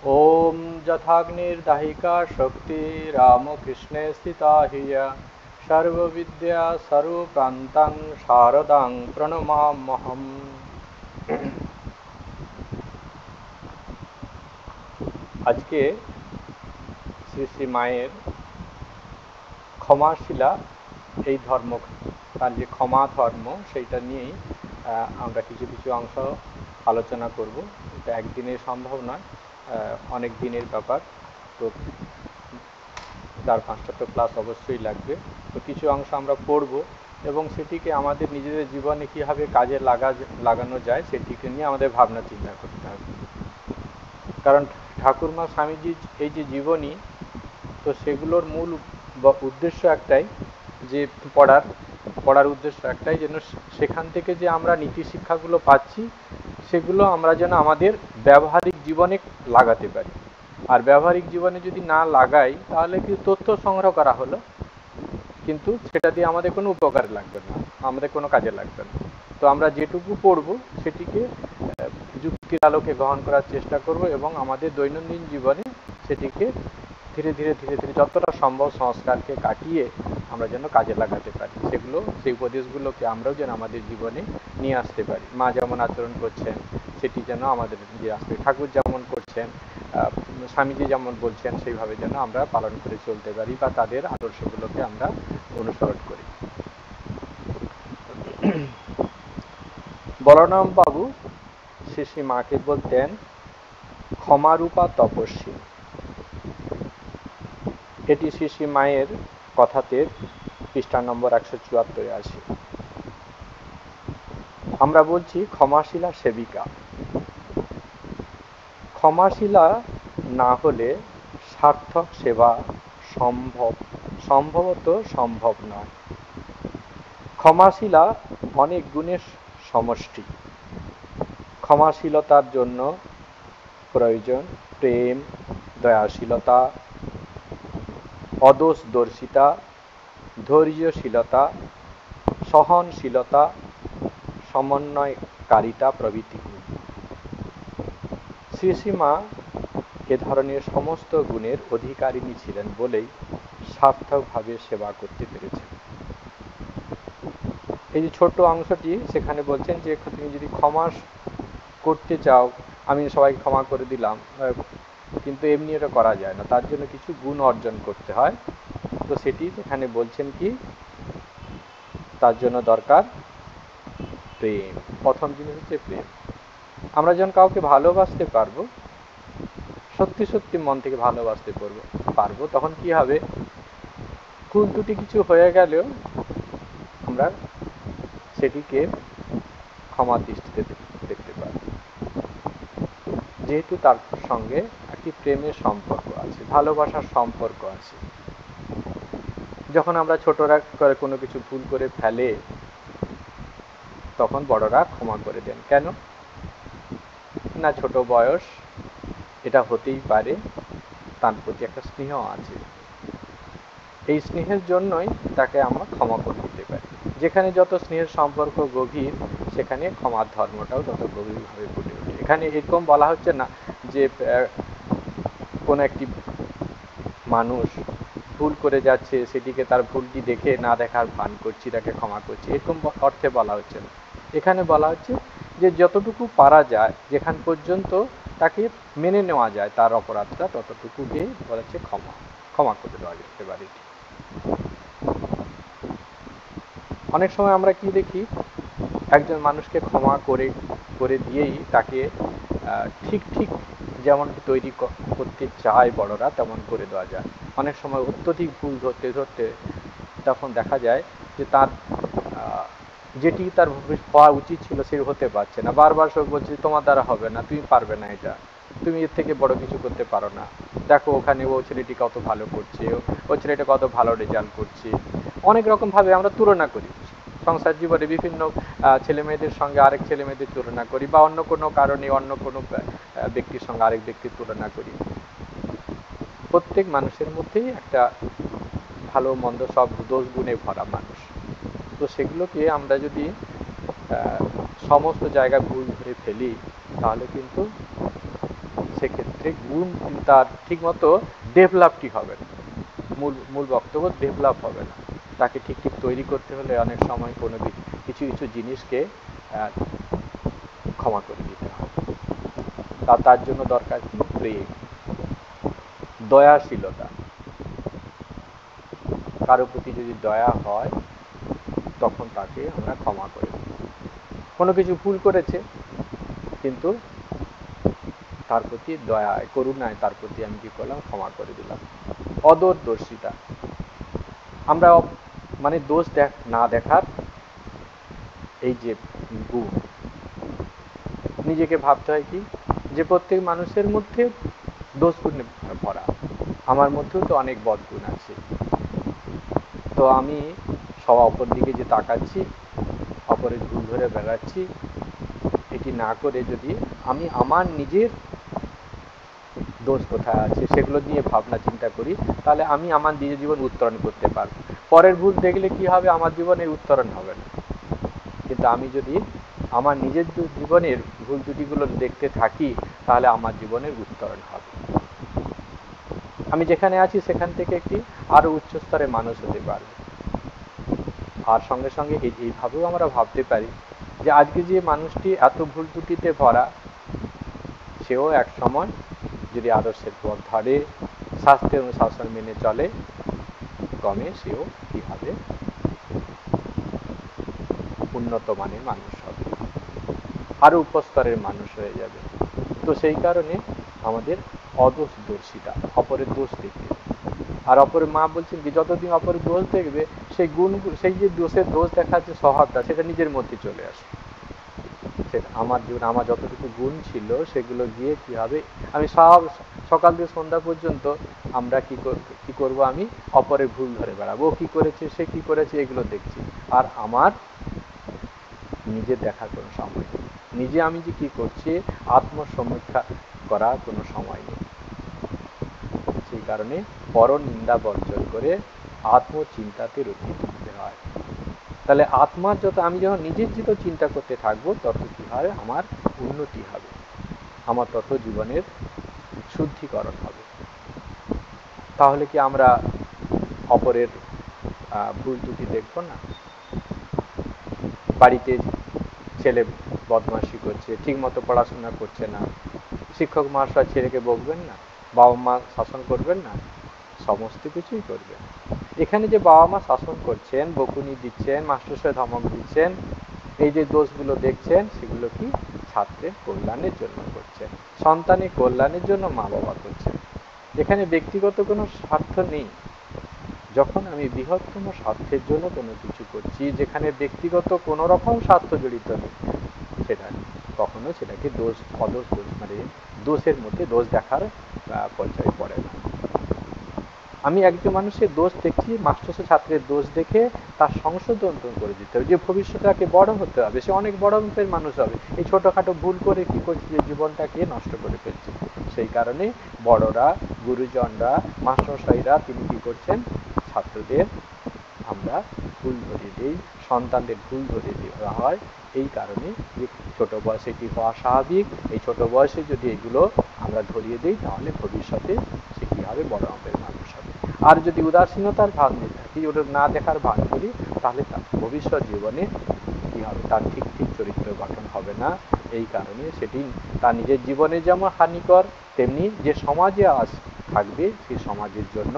ॐ यथाग्निर्दाहिका शक्तिरामकृष्णे स्थिता हिय सर्वविद्या सर्वप्रान्तां शारदां प्रणमाम्यहम्। আজকে শ্রী শ্রী মায়ের ক্ষমাশীলা এই ধর্ম, তার যে ক্ষমা ধর্ম সেইটা নিয়েই আমরা কিছু কিছু অংশ আলোচনা করব। এটা একদিনে সম্ভব নয়, অনেক দিনের ব্যাপার, তো 4-5টা তো ক্লাস অবশ্যই লাগবে। তো কিছু অংশ আমরা পড়ব এবং সেটিকে আমাদের নিজেদের জীবনে কীভাবে কাজে লাগানো যায় সেটিকে নিয়ে আমাদের ভাবনা চিন্তা করতে হবে। কারণ ঠাকুরমা স্বামীজির এই যে জীবনী, তো সেগুলোর মূল উদ্দেশ্য একটাই, যে পড়ার উদ্দেশ্য একটাই, যেন সেখান থেকে যে আমরা নীতি শিক্ষাগুলো পাচ্ছি সেগুলো আমরা যেন আমাদের ব্যবহারিক জীবনে লাগাতে পারি। আর ব্যবহারিক জীবনে যদি না লাগাই তাহলে কি তথ্য সংগ্রহ করা হলো, কিন্তু সেটা দিয়ে আমাদের কোনো উপকার লাগবে না, আমাদের কোনো কাজে লাগবে না। তো আমরা যেটুকু পড়ব সেটিকে যুক্তির আলোকে গ্রহণ করার চেষ্টা করব এবং আমাদের দৈনন্দিন জীবনে সেটিকে ধীরে ধীরে ধীরে ধীরে যতটা সম্ভব সংস্কারকে কাটিয়ে আমরা যেন কাজে লাগাতে পারি। সেই উপদেশগুলোকে আমরাও যেন আমাদের জীবনে নিয়ে আসতে পারি। মা যেমন আচরণ করছেন সেটি যেন আমাদের নিয়ে আসতে, ঠাকুর যেমন করছেন, স্বামীজি যেমন বলছেন সেইভাবে যেন আমরা পালন করে চলতে পারি বা তাদের আদর্শগুলোকে আমরা অনুসরণ করি। বলরাম বাবু শ্রী শ্রী মাকে বলতেন ক্ষমারূপা তপস্বী। এটি শ্রী শ্রী মায়ের কথাতে পৃষ্ঠা নম্বর 174 আছে। আমরা বলছি ক্ষমাশীলা সেবিকা। ক্ষমাশীলা না হলে সার্থক সেবা সম্ভবত সম্ভব নয়। ক্ষমাশীলা অনেক গুণের সমষ্টি। ক্ষমাশীলতার জন্য প্রয়োজন প্রেম, দয়াশীলতা, অদোষদর্শিতা, ধৈর্যশীলতা, সহনশীলতা, সমন্বয়কারিতা প্রভৃতি। শ্রী শ্রীমা এ ধরনের সমস্ত গুণের অধিকারিণী ছিলেন বলেই সার্থকভাবে সেবা করতে পেরেছেন। এই যে ছোট্ট অংশটি সেখানে বলছেন যে তুমি যদি ক্ষমা করতে চাও, আমি সবাইকে ক্ষমা করে দিলাম, কিন্তু এমনি এটা করা যায় না, তার জন্য কিছু গুণ অর্জন করতে হয়। তো সেটি এখানে বলছেন কি, তার জন্য দরকার প্রেম। প্রথম জিনিস হচ্ছে প্রেম। আমরা যখন কাউকে ভালোবাসতে পারবো, সত্যি সত্যি মন থেকে ভালোবাসতে পারবো, তখন কি হবে, ভুল ত্রুটি কিছু হয়ে গেলেও আমরা সেটিকে ক্ষমা দৃষ্টিতে দেখতে পারব, যেহেতু তার সঙ্গে একটি প্রেমের সম্পর্ক আছে, ভালোবাসার সম্পর্ক আছে। যখন আমরা ছোটরা কোনো কিছু ভুল করে ফেলে তখন বড়রা ক্ষমা করে দেন। কেন না, ছোট বয়স, এটা হতেই পারে, তার প্রতি একটা স্নেহ আছে। এই স্নেহের জন্যই তাকে আমরা ক্ষমা করে দিতে পারি। যেখানে যত স্নেহের সম্পর্ক গভীর, সেখানে ক্ষমার ধর্মটাও তত গভীরভাবে ফুটে ওঠে। এখানে এরকম বলা হচ্ছে না যে কোনো একটি মানুষ ভুল করে যাচ্ছে, সেটিকে তার ভুলটি দেখে না দেখার ভান করছি, তাকে ক্ষমা করছি, এরকম অর্থে বলা হচ্ছে না। এখানে বলা হচ্ছে যে যতটুকু পারা যায়, যেখান পর্যন্ত তাকে মেনে নেওয়া যায় তার অপরাধটা, ততটুকুকে বলা হচ্ছে ক্ষমা করে দেওয়া যেতে পারে। অনেক সময় আমরা কি দেখি, একজন মানুষকে ক্ষমা করে দিয়েই তাকে ঠিক যেমন তৈরি করতে চায় বড়রা, তেমন করে দেওয়া যায়। অনেক সময় অত্যধিক ভুল ধরতে ধরতে তখন দেখা যায় যে তার যেটি তার হওয়া উচিত ছিল সে হতে পারছে না। বারবার সব বলছে তোমার দ্বারা হবে না, তুমি পারবে না, এটা তুমি এর থেকে বড় কিছু করতে পারো না, দেখো ওখানে ও ছেলেটি কত ভালো করছে, ও ছেলেটা কত ভালো রেজাল্ট করছে। অনেক রকমভাবে আমরা তুলনা করি সংসার জীবনে, বিভিন্ন ছেলে মেয়েদের সঙ্গে আরেক ছেলে মেয়েদের তুলনা করি, বা অন্য কোনো কারণে অন্য কোনো ব্যক্তির সঙ্গে আরেক ব্যক্তির তুলনা করি। প্রত্যেক মানুষের মধ্যেই একটা ভালো মন্দ সব দোষ গুণে ভরা মানুষ। তো সেগুলোকে আমরা যদি সমস্ত জায়গায় ভুল ধরে ফেলি, তাহলে কিন্তু সেক্ষেত্রে গুণ তার ঠিকমতো ডেভেলপটি হবে না, মূল মূল বক্তব্য ডেভেলপ হবে না। তাকে ঠিক ঠিক তৈরি করতে হলে অনেক সময় কোনো কিছু কিছু জিনিসকে ক্ষমা করে দিতে হবে। তার জন্য দরকার কি? প্রেম, দয়াশীলতা। কারো প্রতি যদি দয়া হয় তখন তাকে আমরা ক্ষমা করে দিই। কোনো কিছু ভুল করেছে কিন্তু তার প্রতি দয়ায় করুণায় তার প্রতি আমি কি করলাম? ক্ষমা করে দিলাম। অদূরদর্শিতা, আমরা মানে দোষ না দেখার এই যে গুণ, নিজেকে ভাবতে হয় কি যে প্রত্যেক মানুষের মধ্যে দোষ গুণে ভরা, আমার মধ্যেও তো অনেক বদগুণ আছে। তো আমি সব অপর দিকে যে তাকাচ্ছি, অপরের ভুল ধরে বেড়াচ্ছি, এটি না করে যদি আমি আমার নিজের দোষ কোথায় আছে সেগুলো নিয়ে ভাবনা চিন্তা করি, তাহলে আমি আমার নিজের জীবন উত্তরণ করতে পারবো। পরের ভুল দেখলে কি হবে? আমার জীবনের উত্তরণ হবে না। কিন্তু আমি যদি আমার নিজের জীবনের ভুল ত্রুটিগুলো দেখতে থাকি তাহলে আমার জীবনের উত্তরণ হবে। আমি যেখানে আছি সেখান থেকে একটি আরো উচ্চ স্তরে মানুষ হতে পারবে। আর সঙ্গে সঙ্গে এইভাবেও আমরা ভাবতে পারি যে আজকে যে মানুষটি এত ভুল ত্রুটিতে ভরা, সেও এক সময় যদি আদর্শের পথ ধরে, শাস্ত্রের অনুশাসন মেনে চলে, ক্রমে সেও কি হবে? উন্নত মানের মানুষ হবে, আরো উপস্তরের মানুষ হয়ে যাবে। তো সেই কারণে আমাদের অদোষদর্শিতা, অপরের দোষ দেখবে। আর অপরের মা বলছেন কি যতদিন অপরের দোষ দেখবে সেই গুণ, সেই যে দোষের দোষ দেখার যে স্বভাবটা সেটা নিজের মধ্যে চলে আসে। সেটা আমার জীবনে আমার যতটুকু গুণ ছিল সেগুলো গিয়ে কি হবে? আমি সব সকাল থেকে সন্ধ্যা পর্যন্ত আমরা কি করব? আমি অপরের ভুল ধরে বেড়াবো, ও কি করেছে, সে কি করেছে, এগুলো দেখছি। আর আমার নিজে দেখার কোনো সময় নেই, নিজে আমি যে কি করছি আত্মসমীক্ষা করার কোনো সময় নেই। সেই কারণে পরনিন্দা বর্জন করে আত্মচিন্তাতে রুচি তুলতে হয়। তাহলে আত্মার যত আমি যখন নিজের যত চিন্তা করতে থাকবো তত কি হয়? আমার উন্নতি হবে, আমার তত জীবনের শুদ্ধিকরণ হবে। তাহলে কি আমরা অপরের ভুল ত্রুটি দেখবো না? বাড়িতে ছেলে বদমাশি করছে, ঠিক মতো পড়াশোনা করছে না, শিক্ষক মহাশয় ছেলেকে বকবেন না? বাবা মা শাসন করবেন না? সমস্ত কিছুই করবেন। এখানে যে বাবা মা শাসন করছেন, বকুনি দিচ্ছেন, মাস্টারমশাই ধমক দিচ্ছেন, এই যে দোষগুলো দেখছেন সেগুলো কি ছাত্রের কল্যাণের জন্য করছেন, সন্তানের কল্যাণের জন্য মা বাবা করছেন। এখানে ব্যক্তিগত কোনো স্বার্থ নেই। যখন আমি বৃহত্তম স্বার্থের জন্য কোনো কিছু করছি, যেখানে ব্যক্তিগত কোনো রকম স্বার্থ জড়িত নেই, সেটা কখনো সেটাকে মানে দোষের মধ্যে দোষ দেখার পর্যায়ে পড়ে না। আমি একজন মানুষের দোষ দেখছি, মাস্টার ছাত্রের দোষ দেখে তার সংশোধন করে দিতে হবে, যে ভবিষ্যতে তাকে বড় হতে হবে, সে অনেক বড় রূপের মানুষ হবে। এই ছোটখাটো ভুল করে কি করছে? যে জীবনটাকে নষ্ট করে ফেলছে। সেই কারণে বড়রা, গুরুজনরা, মাস্টারমশাইরা তিনি কি করছেন? ছাত্রদের আমরা ভুল ধরিয়ে দিই, সন্তানদের ভুল ধরিয়ে দেওয়া হয়। এই কারণে যে ছোট বয়সে এটি হওয়া স্বাভাবিক। এই ছোট বয়সে যদি এগুলো আমরা ধরিয়ে দিই তাহলে ভবিষ্যতে সে কি হবে? বড় রকমের মানুষ হবে। আর যদি উদাসীনতার ভান নিয়ে থাকি, ওটা না দেখার ভান করি, তাহলে তার ভবিষ্যৎ জীবনে কি হবে? তার ঠিক ঠিক চরিত্র গঠন হবে না। এই কারণে সেটি তার নিজের জীবনে যেমন হানিকর, তেমনি যে সমাজে আজ থাকবে সেই সমাজের জন্য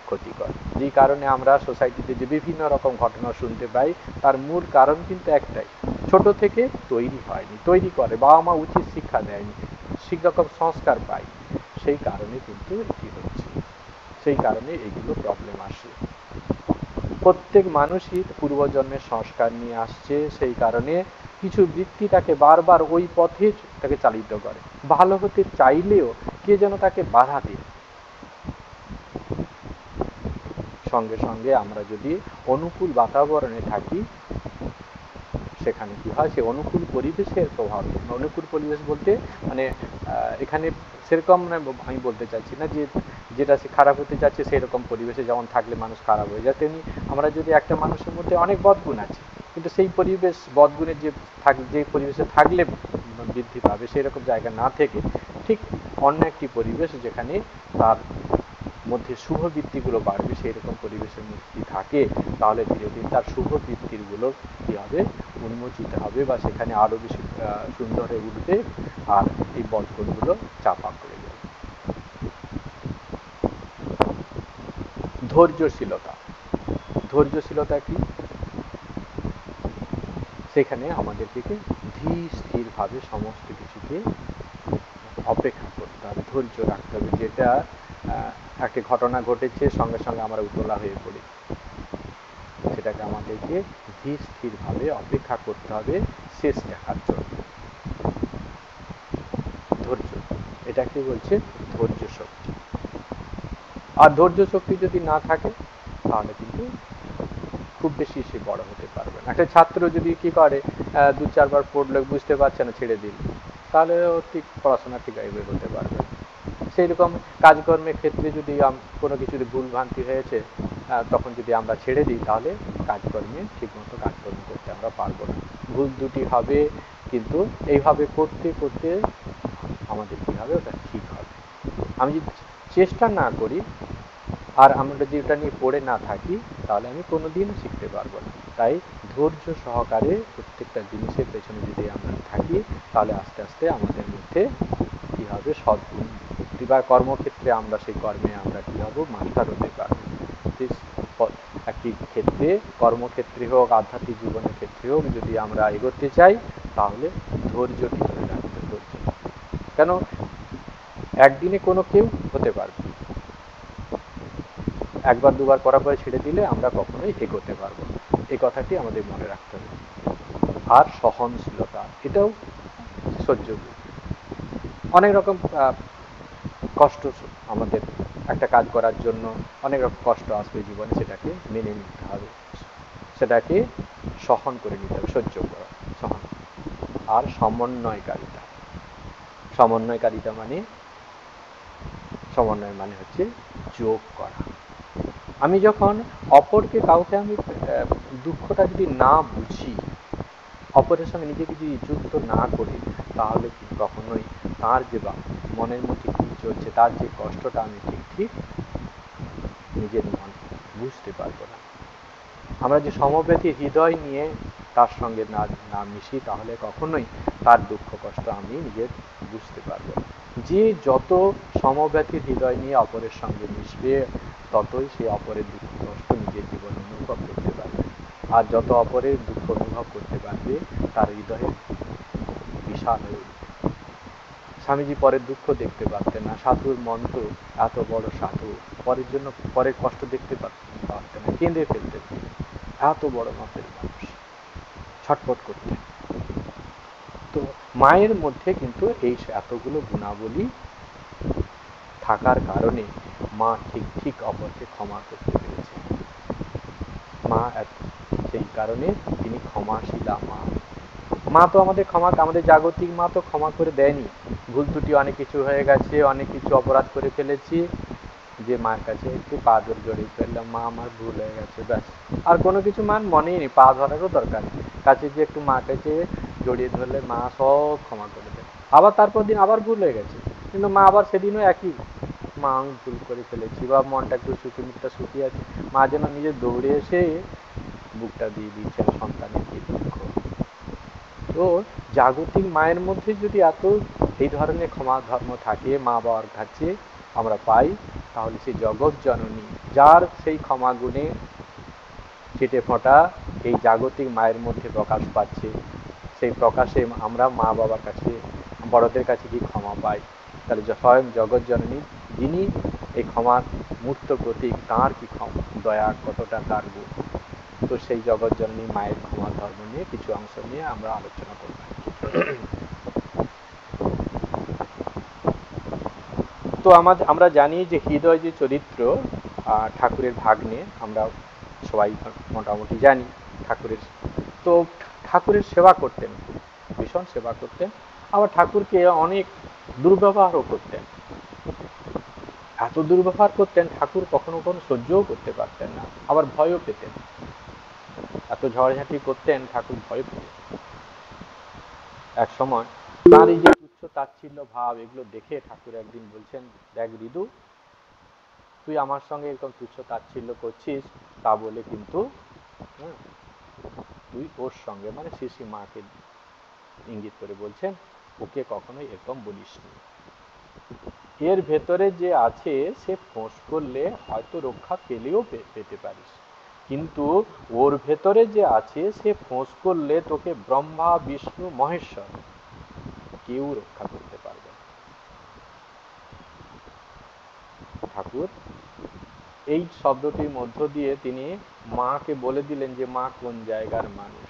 ক্ষতিকর। যেই কারণে আমরা সোসাইটিতে যে বিভিন্ন রকম ঘটনা শুনতে পাই, তার মূল কারণ কিন্তু একটাই, ছোট থেকে তৈরি হয়নি, তৈরি করে বাবা মা উচিত শিক্ষা দেয়নি, শিক্ষক সংস্কার পাই, সেই কারণে কিন্তু এটি হচ্ছে। সেই কারণে এগুলো প্রবলেম আসে। প্রত্যেক মানুষই পূর্বজন্মের সংস্কার নিয়ে আসছে। সেই কারণে কিছু বৃত্তি তাকে বারবার ওই পথে তাকে চালিত করে। ভালো হতে চাইলেও কে যেন তাকে বাধা দেয়। সঙ্গে সঙ্গে আমরা যদি অনুকূল বাতাবরণে থাকি, সেখানে কি হয়? সে অনুকূল পরিবেশের প্রভাব। অনুকূল পরিবেশ বলতে মানে এখানে সেরকম আমি বলতে চাইছি না যে যেটা সে খারাপ হতে চাচ্ছে সেরকম পরিবেশে যেমন থাকলে মানুষ খারাপ হয়ে যায়, তেমনি আমরা যদি একটা মানুষের মধ্যে অনেক বদগুণ আছে, কিন্তু সেই পরিবেশ বদগুণের যে পরিবেশে থাকলে বৃদ্ধি পাবে সেরকম জায়গা না থেকে ঠিক অন্য একটি পরিবেশ যেখানে তার মধ্যে শুভ বৃত্তিগুলো বাড়বে, সেই রকম পরিবেশের মধ্যে থাকে, তাহলে ধীরে ধীরে তার শুভ বৃত্তিগুলো কি হবে, উন্মোচিত হবে বা সেখানে আরো বেশি সুন্দর হয়ে উঠবে, আর এই বদগুণগুলো চাপা পড়ে যাবে। ধৈর্যশীলতা। ধৈর্যশীলতা কি? সেখানে আমাদেরকে ধীর স্থির ভাবে সমস্ত কিছুকে অপেক্ষা করতে হবে, ধৈর্য রাখতে হবে। যেটা একটা ঘটনা ঘটেছে, সঙ্গে সঙ্গে আমরা উতলা হয়ে পড়ি, সেটাকে আমাদেরকে ধীর স্থির ভাবে অপেক্ষা করতে হবে শেষ দেখার জন্য। ধৈর্য, এটাকে বলছে ধৈর্য শক্তি। আর ধৈর্য শক্তি যদি না থাকে তাহলে কিন্তু খুব বেশি সে বড় হতে পারবে না। একটা ছাত্র যদি কি করে, 2-4 বার পড়লে বুঝতে পারছে না, ছেড়ে দিল, তাহলে ও ঠিক পড়াশোনা ঠিক এগিয়ে হতে পারবে। সেই রকম কাজকর্মের ক্ষেত্রে যদি কোনো কিছু ভুল ভ্রান্তি হয়েছে, তখন যদি আমরা ছেড়ে দিই, তাহলে কাজকর্মে ঠিকমতো কাজকর্ম করতে আমরা পারবো না। ভুল দুটি হবে, কিন্তু এইভাবে করতে করতে আমাদের কি হবে, ওটা ঠিক হবে। আমি যদি চেষ্টা না করি আর আমরা যদি ওটা নিয়ে পড়ে না থাকি, তাহলে আমি কোনোদিন শিখতে পারবো না। তাই ধৈর্য সহকারে প্রত্যেকটা জিনিসের পেছনে যদি আমরা থাকি, তাহলে আস্তে আস্তে আমাদের মধ্যে কি হবে, সদ্গুণ বা কর্মক্ষেত্রে আমরা সেই কর্মে আমরা কি হব, মাস্টার হতে পারবো। একটি ক্ষেত্রে, কর্মক্ষেত্রে হোক, আধ্যাত্মিক জীবনের ক্ষেত্রে হোক, যদি আমরা এগোতে চাই, তাহলে ধৈর্যটি ধরে রাখতে হবে। কেন, একদিনে কোনো কেউ হতে পারবে, একবার দুবার করার পরে ছেড়ে দিলে আমরা কখনোই এগোতে পারবো না। এই কথাটি আমাদের মনে রাখতে হবে। আর সহনশীলতা, এটাও সহ্য। অনেক রকম কষ্ট আমাদের একটা কাজ করার জন্য অনেক রকম কষ্ট আসবে জীবনে, সেটাকে মেনে নিতে হবে, সেটাকে সহন করে নিতে হবে, সহ্য করা, সহন। আর সমন্বয়কারিতা। সমন্বয় মানে হচ্ছে যোগ করা। আমি যখন অপরকে, কাউকে আমি দুঃখটা যদি না বুঝি, অপরের সঙ্গে নিজেকে যদি যুক্ত না করি, তাহলে কখনোই তার যে মনের মধ্যে কি চলছে, তার যে কষ্টটা আমি ঠিক নিজের মন বুঝতে পারবো না। আমরা যে সমব্যথী হৃদয় নিয়ে তার সঙ্গে না মিশি, তাহলে কখনোই তার দুঃখ কষ্ট আমি নিজের বুঝতে পারবো না। যে যত সমব্যথী হৃদয় নিয়ে অপরের সঙ্গে মিশবে, ততই সে অপরের দুঃখ কষ্ট নিজের জীবনে অনুভব করতে পারবে। আর যত অপরের দুঃখ অনুভব করতে পারবে, তার হৃদয়ে বিশাল হয়ে উঠবে। স্বামীজি পরের দুঃখ দেখতে পারতেন না। সাধুর মন্ত্র, এত বড় সাধু, পরের জন্য পরের কষ্ট দেখতে পারতেন না, কেঁদে ফেলতেন। এত বড় মাপের মানুষ, ছটফট করতেন। তো মায়ের মধ্যে কিন্তু এই এতগুলো গুণাবলী থাকার কারণে মা ঠিক অপরকে ক্ষমা করতে পেরেছে। মা সেই কারণে তিনি ক্ষমাশীলা মা। মা তো আমাদের আমাদের জাগতিক মা তো ক্ষমা করে দেয়নি। ভুল ত্রুটি অনেক কিছু হয়ে গেছে, অনেক কিছু অপরাধ করে ফেলেছি, যে মায়ের কাছে একটু পা ধরে জড়িয়ে ফেললাম, মা আমার ভুল হয়ে গেছে, ব্যাস। আর কোনো কিছু মান মনেই নেই, পা ধরারও দরকার নেই। কাছে যে একটু মা কাছে জড়িয়ে ধরলে মা সব ক্ষমা করে দেয়। আবার তারপর দিন আবার ভুল হয়ে গেছে, কিন্তু মা আবার সেদিনও একই, মা আমি ভুল করে ফেলেছি, বা মনটা একটু মুখটা শুকিয়ে আছে, মা যেন নিজে দৌড়ে এসে বুকটা দিয়ে দিচ্ছেন সন্তানের কি দুঃখ। তো জাগতিক মায়ের মধ্যে যদি এত এই ধরনের ক্ষমা ধর্ম থাকে, মা বাবার কাছে আমরা পাই, তাহলে সেই জগৎ জননী, যার সেই ক্ষমা গুণে ছিটে ফোঁটা এই জাগতিক মায়ের মধ্যে প্রকাশ পাচ্ছে, সেই প্রকাশে আমরা মা বাবার কাছে, বড়দের কাছে কি ক্ষমা পাই, তাহলে স্বয়ং জগৎ জননী, যিনি এই ক্ষমার মূর্ত প্রতীক, তাঁর কি দয়া, কতটা তার গুণ। তো সেই জগৎ জননী মায়ের ক্ষমা ধর্ম নিয়ে কিছু অংশ নিয়ে আমরা আলোচনা করব। তো আমরা জানি যে হৃদয় যে চরিত্র, ঠাকুরের ভাগ্নে, আমরা সবাই মোটামুটি জানি ঠাকুরের। তো ঠাকুরের সেবা করতেন, ভীষণ সেবা করতেন। আবার ঠাকুরকে অনেক দুর্ব্যবহারও করতেন। এত দুর্ব্যবহার করতেন, ঠাকুর কখনো কখনো সহ্যও করতে পারতেন না, আবার ভয়ও পেতেন। এত ঝড়ঝাঁটি করতেন, ঠাকুর ভয় পেতেন। এক সময় তার এই যে তাচ্ছিল্য ভাব এগুলো দেখে ঠাকুর একদিন বলছেন, দেখ ঋদু, তুই আমার সঙ্গে এরকম তুচ্ছ তাচ্ছিল্য করছিস, তা বলে কিন্তু তুই ওর সঙ্গে, মানে শ্রী মাকে ইঙ্গিত করে বলছেন, ওকে কখনোই এরকম বলিস নি। এর ভেতরে যে আছে সে ফোঁস করলে হয়তো রক্ষা পেলেও পেতে পারিস, কিন্তু ওর ভেতরে যে আছে সে ফোঁস করলে তোকে ব্রহ্মা বিষ্ণু মহেশ্বর কেউ রক্ষা করতে পারবে না। ঠাকুর এই শব্দটির মধ্য দিয়ে তিনি মাকে বলে দিলেন যে মা কোন জায়গার মানুষ।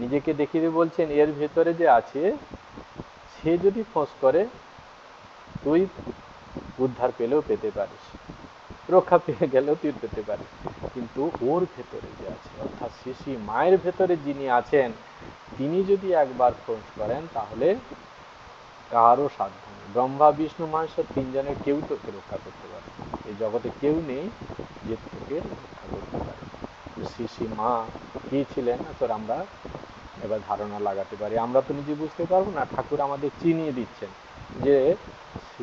নিজেকে দেখিয়ে বলছেন এর ভেতরে যে আছে সে যদি ফোঁস করে তুই উদ্ধার পেলেও পেতে পারিস, রক্ষা পেয়ে গেলেও তুই পেতে পারিস, কিন্তু ওর ভেতরে যে আছে, অর্থাৎ শ্রী মায়ের ভেতরে যিনি আছেন তিনি যদি একবার ফোঁস করেন তাহলে কারও সাবধান, ব্রহ্মা বিষ্ণু মহেশ্বর তিনজনের কেউ তোকে রক্ষা করতে পারে, এই জগতে কেউ নেই যে তোকে রক্ষা করতে পারে। শ্রী মা কি ছিলেন তোর আমরা এবার ধারণা লাগাতে পারি, আমরা তো নিজে বুঝতে পারবো না, ঠাকুর আমাদের চিনিয়ে দিচ্ছেন যে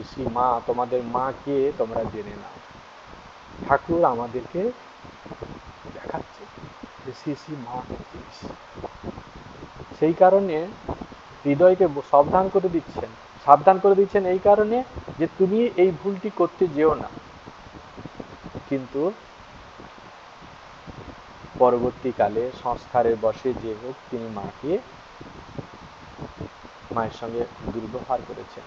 শ্রী মা, তোমাদের মা কে তোমরা জেনে নাও। ঠাকুর আমাদেরকে দেখাচ্ছে যে শ্রী মা কি জিনিস, সেই কারণে হৃদয়কে সাবধান করে দিচ্ছেন এই কারণে যে তুমি এই ভুলটি করতে যেও না। কিন্তু পরবর্তীকালে সংস্কারের বশে যে হোক তিনি মায়ের সঙ্গে দুর্ব্যবহার করেছেন।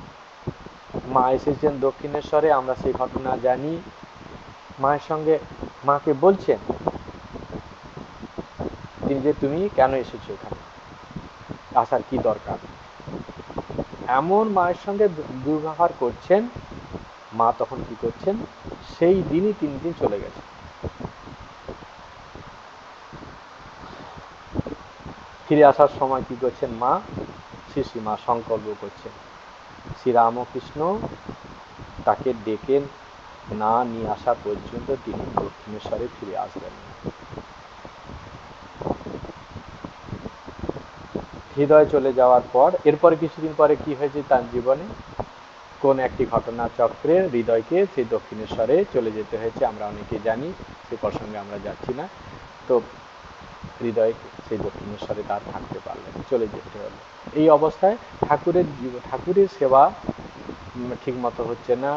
মা এসেছেন দক্ষিণেশ্বরে, আমরা সেই ঘটনা জানি। মায়ের সঙ্গে মাকে বলছেন তিনি যে তুমি কেন এসেছো এখানে, আসার কি দরকার, এমন মায়ের সঙ্গে দুর্ব্যবহার করছেন। মা তখন কি করছেন, সেই দিনই 3 দিন চলে গেছে। ফিরে আসার সময় কি করছেন মা, শ্রী মা সংকল্প করছেন শ্রীরামকৃষ্ণ তাকে ডেকে না নিয়ে আসা পর্যন্ত তিনি দক্ষিণেশ্বরে ফিরে আসবেন না। হৃদয় চলে যাওয়ার পর এরপরে কিছুদিন পরে কি হয়েছে তার জীবনে, কোন একটি ঘটনা চক্রে হৃদয়কে সেই দক্ষিণেশ্বরে চলে যেতে হয়েছে, আমরা অনেকে জানি, সে প্রসঙ্গে আমরা যাচ্ছি না। তো হৃদয় সেই দক্ষিণেশ্বরে তার থাকতে পারলেন, চলে যেতে হলো। এই অবস্থায় ঠাকুরের সেবা ঠিক মতো হচ্ছে না,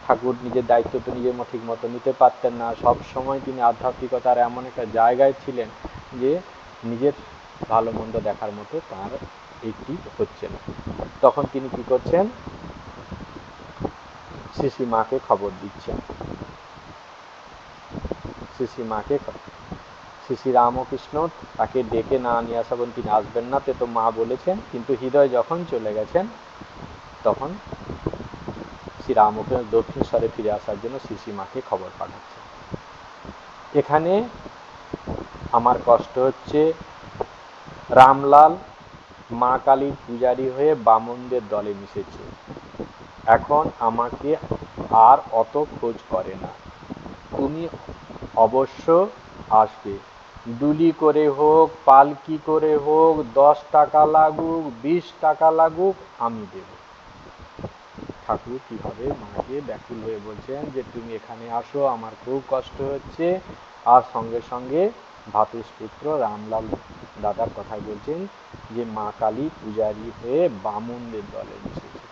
ঠাকুর নিজের দায়িত্ব তো নিজের ঠিক মতো নিতে পারতেন না। সব সময় তিনি আধ্যাত্মিকতার এমন একটা জায়গায় ছিলেন যে নিজের ভালো মন্দ দেখার মতো তার একটি হচ্ছে না। তখন তিনি কি করছেন, শ্রী মাকে খবর দিচ্ছেন। শ্রী মাকে শ্রী রামকৃষ্ণ তাকে ডেকে না নিয়ে আসা পর্যন্ত তিনি আসবেন না, তে তো মা বলেছেন। কিন্তু হৃদয় যখন চলে গেছেন তখন শ্রী রামকৃষ্ণ দক্ষিণেশ্বরে ফিরে আসার জন্য শ্রী মাকে খবর পাঠাচ্ছেন। এখানে আমার কষ্ট হচ্ছে, রামলাল মা কালীর পূজারী হয়ে বামুনদের দলে মিশেছে, এখন আমাকে আর অত খোঁজ করে না। তুমি অবশ্য আসবে, ডুলি করে হোক, পালকি করে হোক, 10 টাকা লাগুক, 20 টাকা লাগুক, আমি দেব। ঠাকুর কিভাবে মাকে ব্যাকুল হয়ে বলছেন যে তুমি এখানে আসো, আমার খুব কষ্ট হচ্ছে। আর সঙ্গে সঙ্গে ভাতুষপুত্র রামলাল দাদার কথাই বলছেন যে মা কালী পূজারী হয়ে বামুনদের দলে মিশেছে।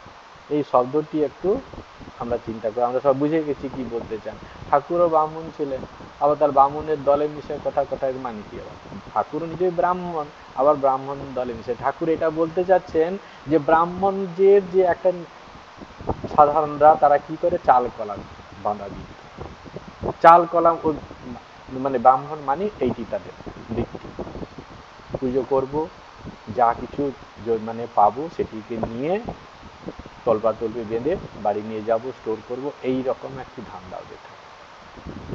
এই শব্দটি একটু আমরা চিন্তা করি, আমরা সব বুঝে গেছি কি বলতে চান। ঠাকুরও ব্রাহ্মণ ছিলেন, আবার তার ব্রাহ্মণের দলে মিশে কথায় মানে কি, আবার ঠাকুরও নিজেই ব্রাহ্মণ, আবার ব্রাহ্মণ দলে মিশে। ঠাকুর এটা বলতে চাচ্ছেন যে ব্রাহ্মণদের যে একটা সাধারণরা তারা কি করে চাল কলা বাঁধা দিত, চাল কলা মানে ব্রাহ্মণ মানে এইটি তাদের বৃত্তি। পুজো করব, যা কিছু মানে পাবো সেটিকে নিয়ে তলপি বেঁধে বাড়ি নিয়ে যাব, স্টোর করব, এই রকম একটি ধান্দা ওদের থাকে।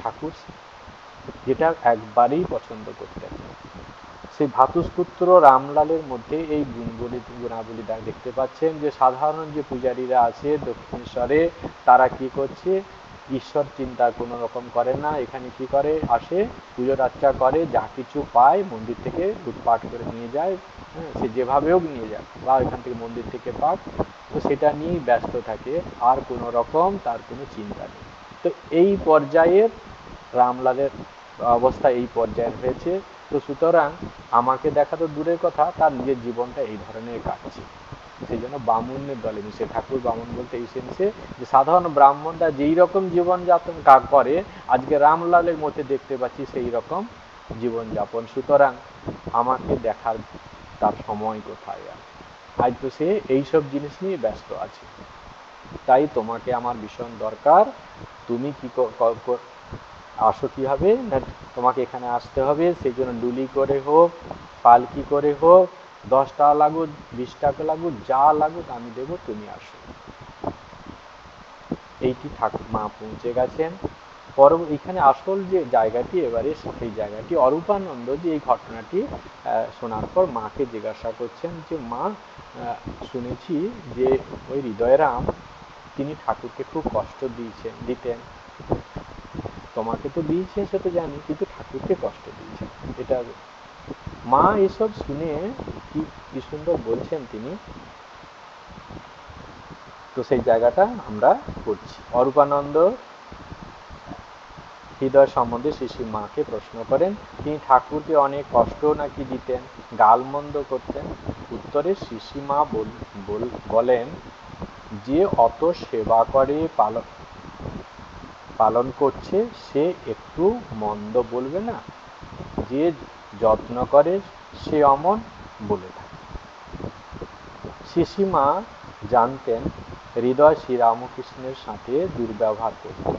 ঠাকুর যেটা একবারেই পছন্দ করতেন। সেই ভাতুষপুত্র রামলালের মধ্যে এই গুণাবলী দেখতে পাচ্ছেন যে সাধারণ যে পূজারীরা আছে দক্ষিণেশ্বরে তারা কি করছে, ঈশ্বর চিন্তা কোনো রকম করে না। এখানে কি করে, আসে, পুজো আর্চা করে, যা কিছু পায় মন্দির থেকে লুটপাট করে নিয়ে যায়। হ্যাঁ, সে যেভাবে হোক নিয়ে যাক, বা এখান থেকে মন্দির থেকে পাক, তো সেটা নিয়েই ব্যস্ত থাকে, আর কোনো রকম তার কোনো চিন্তা নেই। তো এই পর্যায়ের রামলালের অবস্থা এই পর্যায়ের হয়েছে। তো সুতরাং আমাকে দেখা তো দূরের কথা, তার নিজের জীবনটা এই ধরনের কাটছে। সেই জন্য বামুনের দলে মিশে, ঠাকুর বামুন বলতে এই সেন্সে যে সাধারণ ব্রাহ্মণরা যেই রকম জীবনযাপন করে আজকে রামলালের মধ্যে দেখতে পাচ্ছি সেই রকম জীবনযাপন। সুতরাং আমাকে দেখার তার সময় কোথায়, আজ তো সে এইসব জিনিস নিয়ে ব্যস্ত আছে। তাই তোমাকে আমার ভীষণ দরকার। তুমি কি আসো, কি হবে না, তোমাকে এখানে আসতে হবে। সেই জন্য ডুলি করে হোক, পালকি করে হোক, 10 টাকা লাগুক, 20 টাকা লাগুক, যা লাগুক আমি দেবো, তুমি আসো। এইটি ঠাকুর মা পৌঁছে গেছেন। এখানে আসল যে জায়গাটি, এবারে সেই জায়গাটি অরূপানন্দ যে এই ঘটনাটি শোনার পর মাকে জিজ্ঞাসা করছেন যে মা, শুনেছি যে ওই হৃদয়রাম তিনি ঠাকুরকে খুব কষ্ট দিতেন। তোমাকে তো দিয়েছেন সে তো জানি, কিন্তু ঠাকুরকে কষ্ট দিয়েছেন। এটা মা এসব শুনে কি সুন্দর বলছেন তিনি। তো সেই জায়গাটা আমরা পড়ছি। অরূপানন্দ হৃদয় সম্বন্ধে শ্রী মাকে প্রশ্ন করেন, তিনি ঠাকুরকে অনেক কষ্ট নাকি দিতেন, গালমন্দ করতেন? উত্তরে শ্রী মা বলেন, যে অত সেবা করে পালন করছে সে একটু মন্দ বলবে না? যে যত্ন করে সে অমন বলে থাকে। শ্রীমা জানতেন হৃদয় শ্রীরামকৃষ্ণের সাথে দুর্ব্যবহার করতেন,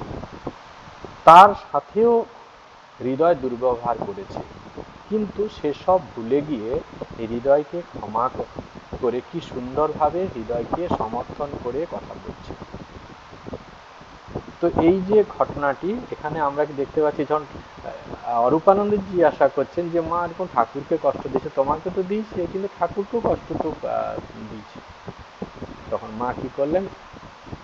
তার সাথেও হৃদয় দুর্ব্যবহার করেছে, কিন্তু সেসব ভুলে গিয়ে হৃদয়কে ক্ষমা করে কি সুন্দরভাবে হৃদয়কে সমর্থন করে কথা বলছে। তো এই যে ঘটনাটি এখানে আমরা দেখতে পাচ্ছি, যখন অরূপানন্দ জিজ্ঞাসা করছেন যে মা এরকম ঠাকুরকে কষ্ট দিয়েছে, তোমাকে তো দিয়েছে কিন্তু ঠাকুরকেও কষ্ট তো দিয়েছে। তখন মা কি করলেন,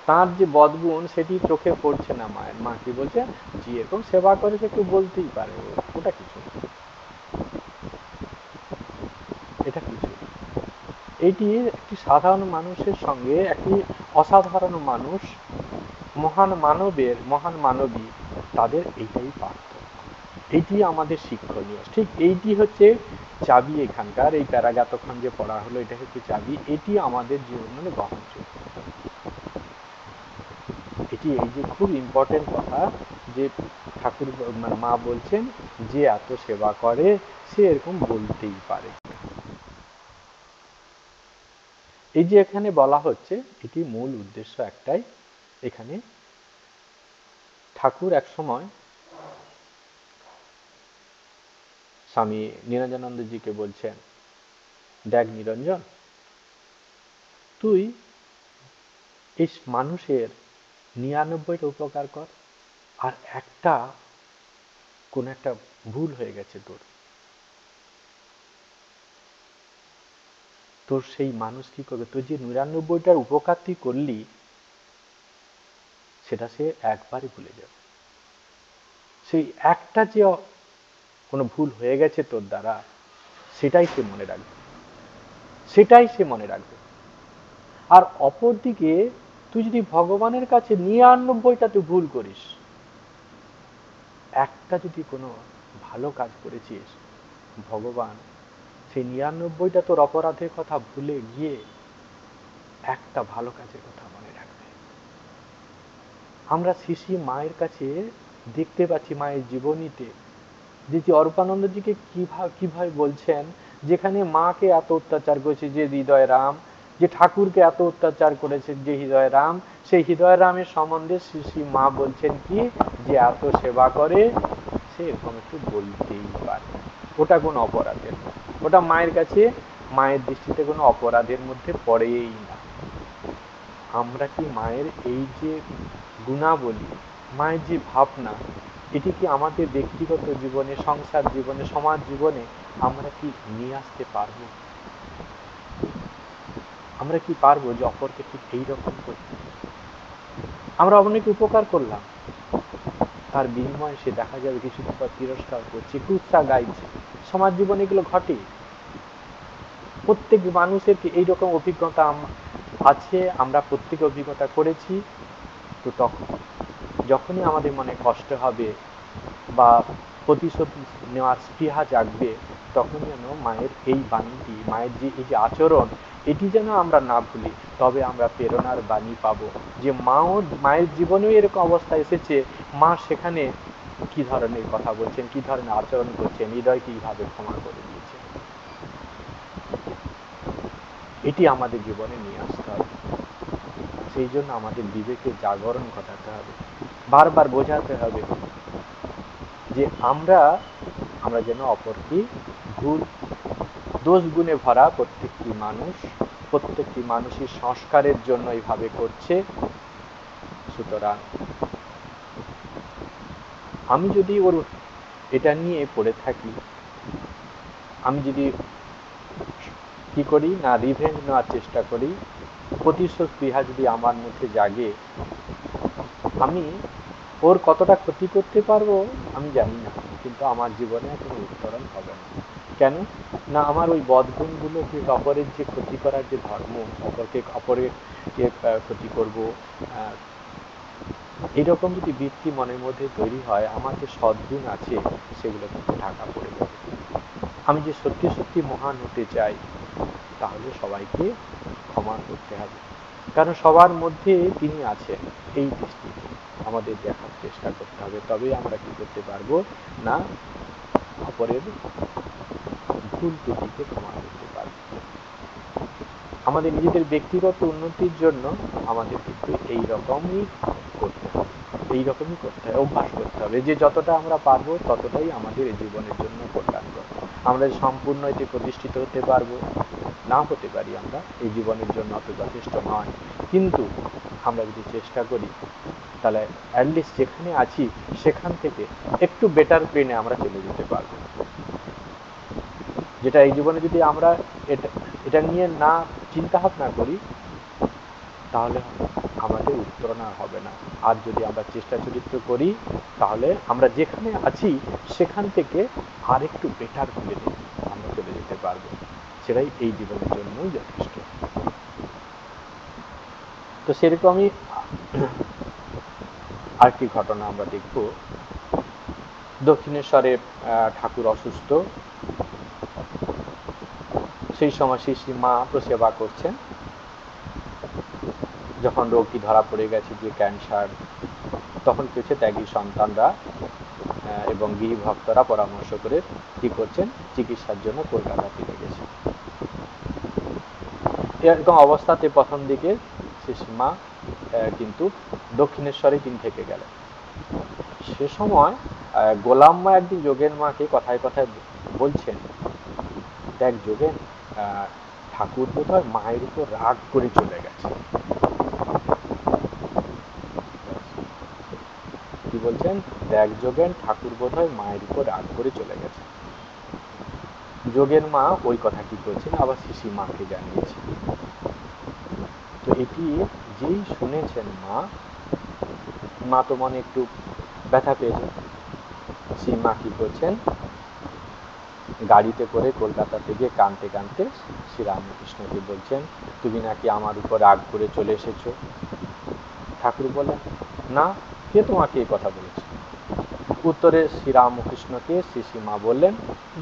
তার যে বদগুণ সেটি চোখে পড়ছে না মায়ের। মা কি বলছে, যে এরকম সেবা করেছে একটু বলতেই পারে, ওটা কিছু, এটা কিছু। এটি একটি সাধারণ মানুষের সঙ্গে একটি অসাধারণ মানুষ, মহান মানবী, তাদের এইটাই পার্থক্য। এইটি আমাদের শিক্ষণীয়। ঠিক এইটি হচ্ছে চাবি এখানকার, এই প্যারাগ্রাফখন যে পড়া হলো এটা হচ্ছে চাবি। এটি আমাদের জীবনে গ্রহণযোগ্য। এটি এই যে খুব ইম্পর্টেন্ট কথা, যে ঠাকুর মা বলছেন যে এত সেবা করে সে এরকম বলতেই পারে। এই যে এখানে বলা হচ্ছে, এটি মূল উদ্দেশ্য একটাই। এখানে ঠাকুর এক সময় স্বামী নিরঞ্জনানন্দজিকে বলছেন, দেখ নিরঞ্জন, তুই এই মানুষের 99টা উপকার কর, আর কোন একটা ভুল হয়ে গেছে তোর সেই মানুষ কি করবে? তুই যে 99টার উপকার তুই করলি সেটা সে একবারই ভুলে যাবে। সেই একটা যে কোনো ভুল হয়ে গেছে তোর দ্বারা, সেটাই সে মনে রাখবে। আর অপরদিকে তুই যদি ভগবানের কাছে 99টা তুই ভুল করিস, একটা যদি কোনো ভালো কাজ করেছিস, ভগবান সেই 99টা তোর অপরাধের কথা ভুলে গিয়ে একটা ভালো কাজের কথা মনে রাখবে। আমরা শ্রী মায়ের কাছে দেখতে পাচ্ছি, মায়ের জীবনীতে যে অরূপানন্দজিকে কিভাবে বলছেন, যেখানে মাকে এত অত্যাচার করেছে যে হৃদয় রাম, যে ঠাকুরকে এত অত্যাচার করেছে যে হৃদয় রাম, সেই হৃদয় রামের সম্বন্ধে শ্রী মা বলছেন কি, যে এত সেবা করে সে এরকম একটু বলতেই পারে। ওটা কোনো অপরাধের, ওটা মায়ের কাছে, মায়ের দৃষ্টিতে কোনো অপরাধের মধ্যে পড়েই না। আমরা কি মায়ের এই যে গুণাবলী, মায়ের যে ভাবনা, এটি কি আমাদের ব্যক্তিগত জীবনে, সংসার জীবনে, সমাজ জীবনে আমরা কি নিয়ে আসতে পারবো? আমরা কি পারবো যে অপরকে ঠিক এইরকম করতে? আমরা অনেক উপকার করলাম, তার বিনিময়ে সে দেখা যাবে কিছুদিন পর তিরস্কার করছে, কুৎসা গাইছে। সমাজ জীবনে এগুলো ঘটে। প্রত্যেক মানুষের কি এইরকম অভিজ্ঞতা আছে, আমরা প্রত্যেকে অভিজ্ঞতা করেছি। তো তখন যখনই আমাদের মনে কষ্ট হবে বা প্রতিশোধ নেওয়ার স্পৃহা জাগবে, তখন যেন মায়ের এই বাণীটি, মায়ের যে এই যে আচরণ, এটি যেন আমরা না ভুলি। তবে আমরা প্রেরণার বাণী পাবো যে মায়ের জীবনেও এরকম অবস্থা এসেছে, মা সেখানে কি ধরনের কথা বলছেন, কি ধরনের আচরণ করছেন, হৃদয় কিভাবে ক্ষমা করে দিয়েছে। এটি আমাদের জীবনে নিয়ে আসতে হবে। সেই জন্য আমাদের বিবেকে জাগরণ ঘটাতে হবে, বারবার বোঝাতে হবে যে আমরা যেন অপরকে ভুল দোষ গুণে ভরা প্রত্যেকটি মানুষের সংস্কারের জন্য এইভাবে করছে। সুতরাং আমি যদি ওর এটা নিয়ে পড়ে থাকি, আমি যদি কি করি না রিভেঞ্জ নেওয়ার চেষ্টা করি, প্রতিশোধ স্পৃহা যদি আমার মধ্যে জাগে, আমি ওর কতটা ক্ষতি করতে পারবো আমি জানি না, কিন্তু আমার জীবনে কোনো উত্তরণ হবে না। কেন না, আমার ওই বদগুণগুলোকে, অপরের যে ক্ষতি করার যে ধর্ম, অপরকে ক্ষতি করব, এইরকম যদি বৃত্তি মনের মধ্যে তৈরি হয়, আমার যে সদ্গুণ আছে সেগুলো কিন্তু ঢাকা পড়ে যাবে। আমি যে সত্যি সত্যি মহান হতে চাই, তাহলে সবাইকে ক্ষমা করতে হবে, কারণ সবার মধ্যে তিনি আছেন। এই দৃষ্টিতে আমাদের দেখার চেষ্টা করতে হবে, তবেই আমরা কি করতে পারবো না অপরের ভুল ত্রুটিকে ক্ষমা করতে পারবো। আমাদের নিজেদের ব্যক্তিগত উন্নতির জন্য আমাদের কিন্তু এইরকমই করতে হবে, অভ্যাস করতে হবে, যে যতটা আমরা পারবো ততটাই আমাদের এই জীবনের জন্য কল্যাণকর। আমরা সম্পূর্ণ এতে প্রতিষ্ঠিত হতে পারবো নাও হতে পারি, আমরা এই জীবনের জন্য অত যথেষ্ট নয়, কিন্তু আমরা যদি চেষ্টা করি, তাহলে অ্যাটলিস্ট যেখানে আছি সেখান থেকে একটু বেটার প্লেনে আমরা চলে যেতে পারবো। যেটা এই জীবনে যদি আমরা এটা নিয়ে না চিন্তা ভাবনা করি, তাহলে আমাদের উত্তরণ আর হবে না। আর যদি আমরা চেষ্টা চরিত্র করি, তাহলে আমরা যেখানে আছি সেখান থেকে আর একটু বেটার প্লেনে আমরা চলে যেতে পারবো, সেটাই এই জীবনের জন্যই যথেষ্ট। তো সেরকমই আরেকটি ঘটনা আমরা দেখব। দক্ষিণেশ্বরে ঠাকুর অসুস্থ, সেই সময় শ্রী মা প্রসেবা করছেন। যখন রোগটি ধরা পড়ে গেছে যে ক্যান্সার, তখন কি হচ্ছে, ত্যাগী সন্তানরা এবং গৃহী ভক্তরা পরামর্শ করে কি করছেন, চিকিৎসার জন্য কলকাতা ফিরে গেছে। এরকম অবস্থাতে প্রথম দিকে শ্রী মা কিন্তু দক্ষিণেশ্বরে তিনি থেকে গেলেন। সে সময় গোলাম মা একদিন যোগেন মাকে কথায় কথায় বলছেন, দেখ যোগেন, ঠাকুর বোধহয় মায়ের উপর রাগ করে চলে গেছে। কি বলছেন, দেখ যোগেন, ঠাকুর বোধহয় মায়ের উপর রাগ করে চলে গেছে। যোগেন মা ওই কথা কি করছেন, আবার শ্রী মাকে জানিয়েছে। তো এটি যেই শুনেছেন মা তো মনে একটু ব্যথা পেয়েছেন। শ্রী মা কি করছেন, গাড়িতে করে কলকাতা থেকে কাঁদতে কাঁদতে শ্রীরামকৃষ্ণকে বলছেন, তুমি নাকি আমার উপর রাগ করে চলে এসেছো। ঠাকুর বললেন, না, কে তোমাকে এই কথা বলেছে? উত্তরে শ্রীরামকৃষ্ণকে শ্রী মা বললেন,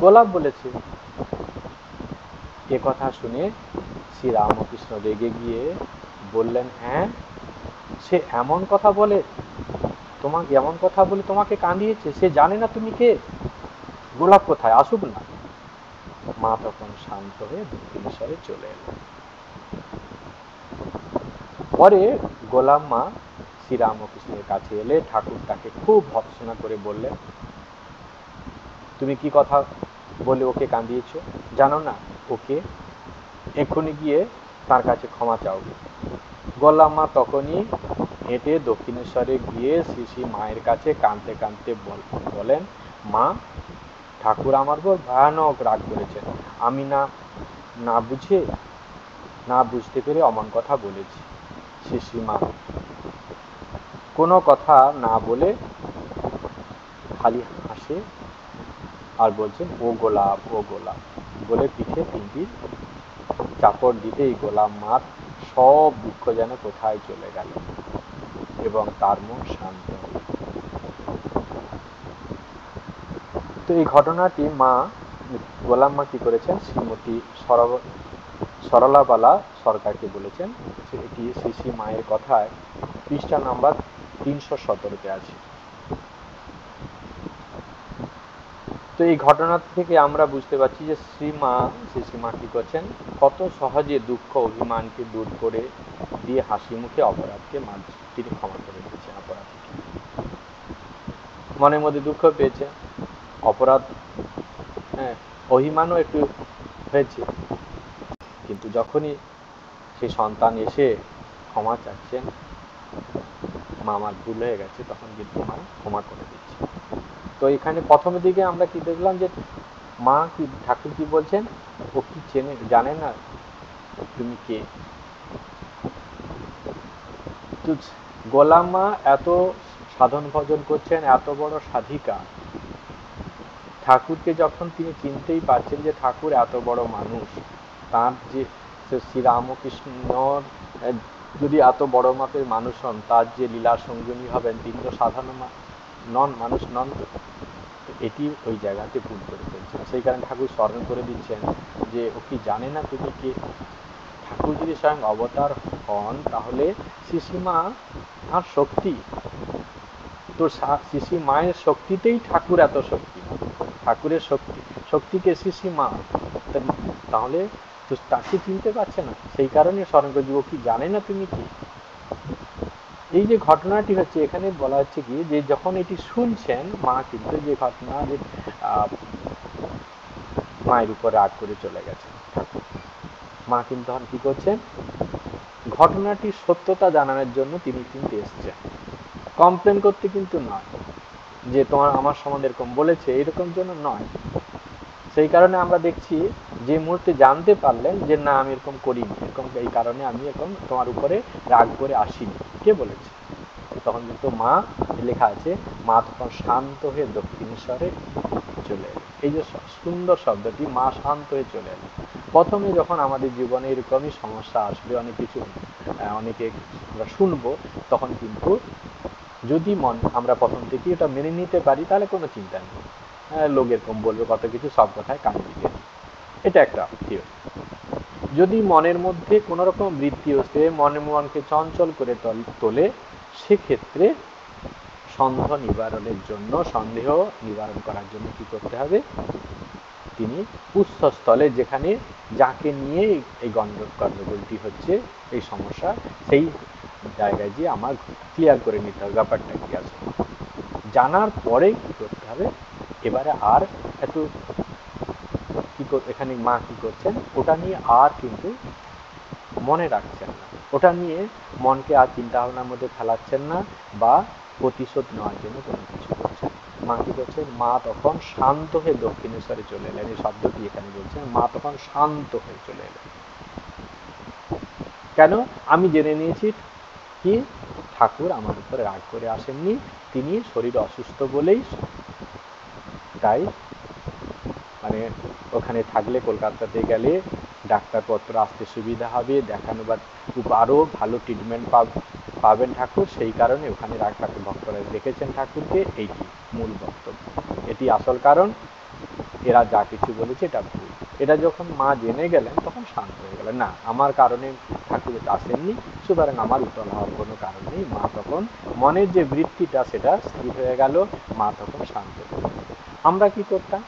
গোলাপ বলেছে। এ কথা শুনে শ্রীরামকৃষ্ণ রেগে গিয়ে বললেন, হ্যাঁ, সে এমন কথা বলে তোমাকে কাঁদিয়েছে? সে জানে না তুমি কে? গোলাপ কোথায়, আসুক না। মা তখন শান্ত হয়ে দক্ষিণেশ্বরে চলে এলেন। পরে গোলাম মা শ্রীরামকৃষ্ণের কাছে এলে ঠাকুর তাকে খুব ভর্ৎসনা করে বললেন, তুমি কি কথা বলে ওকে কাঁদিয়েছ? জানো না ওকে? এক্ষুনি গিয়ে তার কাছে ক্ষমা চাও। গোলাম মা তখনই হেঁটে দক্ষিণেশ্বরে গিয়ে শ্রী মায়ের কাছে কাঁদতে কাঁদতে বলেন, মা, ঠাকুর আমার উপর ভয়ানক রাগ করেছেন। আমি না বুঝতে পেরে অমন কথা বলেছি। শ্রী মা কোনো কথা না বলে খালি হাসে আর বলছেন ও গোলাপ ও গোলাপ বলে পিঠে 3টি চাপড় দিতে এই গোলাপ মার সব দুঃখ যেন কোথায় চলে গেল এবং তার মন শান্ত হল। তো এই ঘটনাটি গোলাম মা কি করেছেন, শ্রীমতী সরলাবালা সরকারকে বলেছেন। এটি শ্রী শ্রী মায়ের কথায় পৃষ্ঠা নাম্বার 317-তে আছে। তো এই ঘটনা থেকে আমরা বুঝতে পারছি যে শ্রী শ্রীমা কি করছেন, কত সহজে দুঃখ অভিমানকে দূর করে দিয়ে হাসি মুখে অপরাধকে তিনি ক্ষমা করে দিয়েছেন। অপরাধীকে মনের মধ্যে দুঃখ পেয়েছে, অপরাধ অভিমানও একটু হয়েছে, কিন্তু যখনই সেই সন্তান এসে ক্ষমা চাচ্ছেন, মা আমার ভুল হয়ে গেছে, তখন কিন্তু মা ক্ষমা করে দিচ্ছে। তো এখানে প্রথমের দিকে আমরা কি দেখলাম যে মা কি ঠাকুর কি বলছেন, ও কি জানে না তুমি কে। গোলাম মা এত সাধন ভজন করছেন, এত বড় সাধিকা, ঠাকুরকে যখন তিনি চিনতেই পারছেন যে ঠাকুর এত বড় মানুষ, তার যে শ্রীরামকৃষ্ণর যদি এত বড় মাপের মানুষ হন, তার যে লীলা সঙ্গিনী হবেন, তিনি তো সাধারণ নন, মানুষ নন। তো এটি ওই জায়গাতে ভুল করে ফেলছেন। সেই কারণে ঠাকুর স্মরণ করে দিচ্ছেন যে ও কি জানে না তুমি কে। ঠাকুর যদি স্বয়ং অবতার হন, তাহলে শ্রীশ্রীমা তার শক্তি, তো শ্রী মায়ের শক্তিতেই ঠাকুর এত শক্তি, ঠাকুরের শক্তিকে শ্রী মা, তাহলে তো তাকে চিনতে পারছে না। সেই কারণে স্মরণ করে ও কি জানে না তুমি কি। এই যে ঘটনাটি হচ্ছে, এখানে বলা হচ্ছে কি যে যখন এটি শুনছেন মা, কিন্তু যে ঘটনা যে মায়ের উপর রাগ করে চলে গেছে, মা কিন্তু তখন কি করছেন, ঘটনাটির সত্যতা জানানোর জন্য তিনি কিন্তু এসছেন, কমপ্লেন করতে কিন্তু নয়, যে তোমার আমার সম্বন্ধে এরকম বলেছে এরকম জন্য নয়। সেই কারণে আমরা দেখছি যে মুহূর্তে জানতে পারলেন যে না আমি এরকম করিনি, এরকম এই কারণে আমি এরকম তোমার উপরে রাগ করে আসিনি, কে বলেছে, তখন কিন্তু মা, লেখা আছে মা তখন শান্ত হয়ে দক্ষিণেশ্বরে চলে এলো। এই যে সুন্দর শব্দটি, মা শান্ত হয়ে চলে এলো। প্রথমে যখন আমাদের জীবনে এরকমই সমস্যা আসবে, অনেক কিছু অনেকে আমরা শুনবো, তখন কিন্তু যদি আমরা প্রথম থেকে এটা মেনে নিতে পারি, তাহলে কোনো চিন্তা নেই। লোক এরকম বলবে কত কিছু, সব কথায় কান দিতে, এটা একটা থিওরি। যদি মনের মধ্যে কোন রকম বৃত্তি হচ্ছে, মনকে চঞ্চল করে তোলে, সেক্ষেত্রে সন্দেহ নিবারণের জন্য, সন্দেহ নিবারণ করার জন্য কি করতে হবে, তিনি উৎসস্থলে, যেখানে যাকে নিয়ে এই গন্ডগোলটি হচ্ছে, এই সমস্যা, সেই জায়গায় যে আমার ক্লিয়ার করে নিতে হবে ব্যাপারটা কি আছে। জানার পরে কি করতে হবে, এবারে আর একটু এখানে মা কি করছেন, ওটা নিয়ে আর কিন্তু মনে রাখছেন না, ওটা নিয়ে মনকে আর চিন্তা ভাবনার মধ্যে ফেলাচ্ছেন না, বা প্রতিশোধ নেওয়ার জন্য কোনো কিছু করছেন। মা কি করছেন, মা তখন শান্ত হয়ে দক্ষিণেশ্বরে চলে এলেন। এই শব্দটি এখানে বলছেন, মা তখন শান্ত হয়ে চলে এলেন। কেন, আমি জেনে নিয়েছি কি ঠাকুর আমার উপরে রাগ করে আসেননি, তিনি শরীর অসুস্থ বলেই, তাই মানে ওখানে থাকলে, কলকাতাতে গেলে ডাক্তারপত্র আসতে সুবিধা হবে, দেখানো বা আরও ভালো ট্রিটমেন্ট পাবেন ঠাকুর, সেই কারণে ওখানে ঠাকুর ভক্তরা রেখেছেন ঠাকুরকে। এইটি মূল বক্তব্য, এটি আসল কারণ। এরা যা কিছু বলেছে এটা ভুল। এটা যখন মা জেনে গেলেন, তখন শান্ত হয়ে গেলেন, না আমার কারণে ঠাকুর আসেননি, সুতরাং আমার উতল হওয়ার কোনো কারণ নেই। মা তখন মনের যে বৃত্তিটা, সেটা স্থির হয়ে গেল, মা তখন শান্ত হয়ে গেল। আমরা কি করতাম,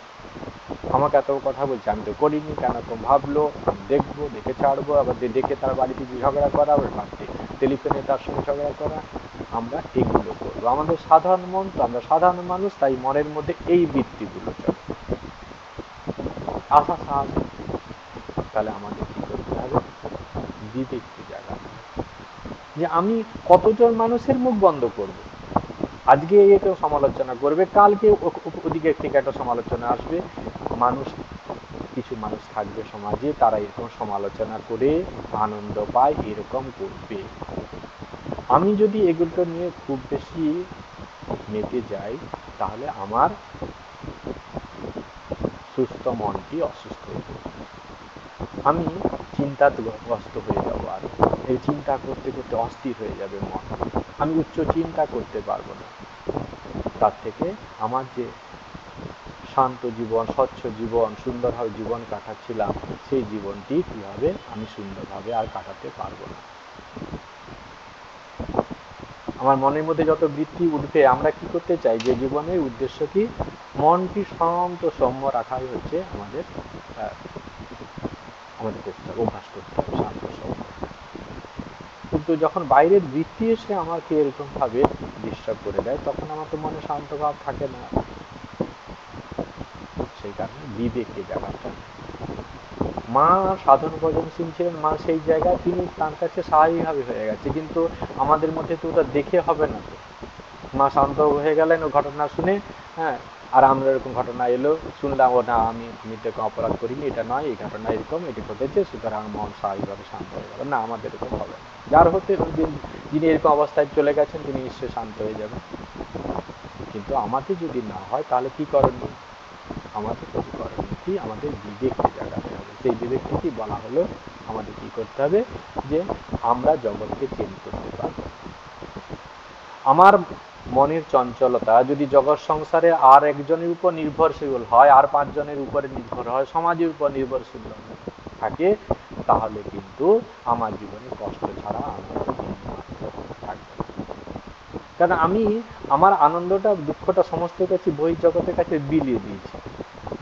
আমাকে এত কথা বলছে, আমি তো করিনি, কেন তো ভাবলো, আমি দেখবো, দেখে ছাড়বো, আবার দেখে তার বাড়িতে ঝগড়া করা, আবার বাড়িতে টেলিফোনে তার সঙ্গে ঝগড়া করা, আমরা এগুলো করবো। আমাদের সাধারণ মন তো, আমরা সাধারণ মানুষ, তাই মনের মধ্যে এই বৃত্তিগুলো চলে আসা স্বাভাবিক। তাহলে আমাদের কি করতে হবে, বিবেককে জাগাতে হবে, যে আমি কতজন মানুষের মুখ বন্ধ করব। আজকে একে সমালোচনা করবে, কালকে ওদিকে থেকে একটা সমালোচনা আসবে। কিছু মানুষ থাকবে সমাজে, তারা এরকম সমালোচনা করে আনন্দ পায়, এরকম করবে। আমি যদি এগুলো নিয়ে খুব বেশি মেতে যাই, তাহলে আমার সুস্থ মনটি অসুস্থ হয়ে যাবে, আমি চিন্তাগ্রস্ত হয়ে যাব, আর এই চিন্তা করতে করতে অস্থির হয়ে যাবে মন, আমি উচ্চ চিন্তা করতে পারবো না। তার থেকে আমার যে শান্ত জীবন, স্বচ্ছ জীবন, সুন্দরভাবে জীবন কাটাচ্ছিলাম, সেই জীবনটি কি হবে, আমি সুন্দরভাবে আর কাটাতে পারবো না। আমার মনের মধ্যে যত বৃত্তি উঠবে, আমরা কি করতে চাই, যে জীবনের উদ্দেশ্য কি, মনটি শান্ত সৌম্য রাখাই হচ্ছে আমাদের করতে হবে, অভ্যাস করতে হবে শান্ত সৌম্য। কিন্তু যখন বাইরের বৃত্তি এসে আমাকে এরকম ভাবে ডিস্টার্ব করে দেয়, তখন আমার তো মনে শান্ত ভাব থাকে না। সেই কারণে বিবেককে জাগাতে হবে। মা সাধন ভজনশীল ছিলেন, মা সেই জায়গায় তিনি তার কাছে স্বাভাবিকভাবে হয়ে গেছে, কিন্তু আমাদের মধ্যে তো ওটা দেখে হবে না। তো মা শান্ত হয়ে গেলেন ও ঘটনা শুনে, হ্যাঁ, আর আমরা এরকম ঘটনা এলো, শুনলাম, ও না আমি তো অপরাধ করিনি, এটা নয়, এই ঘটনা এরকম, এটি ঘটেছে, সুতরাং মন স্বাভাবিকভাবে শান্ত হয়ে গেল। না, আমাদের এরকম হবে না। যার হতে যিনি এরকম অবস্থায় চলে গেছেন, তিনি নিশ্চয়ই শান্ত হয়ে যাবেন। কিন্তু আমাদের যদি না হয়, তাহলে কি করণীয়, আমাদের কিছু করণীয় কি, আমাদের বিবেককে জাগাতে হবে। সেই বিবেকটি বলা হলো, আমাদের কি করতে হবে, যে আমরা জগৎকে চেঞ্জ করতে পারবো। আমার মনের চঞ্চলতা যদি জগৎ সংসারে আর একজনের উপর নির্ভরশীল হয়, আর 5 জনের উপরে নির্ভর হয়, সমাজের উপর নির্ভরশীল থাকে, তাহলে কিন্তু আমার জীবনে কষ্ট ছাড়া আনন্দ থাকবে। কারণ আমি আমার আনন্দটা, দুঃখটা সমস্ত কাছে বহির্জগতের কাছে বিলিয়ে দিয়েছি।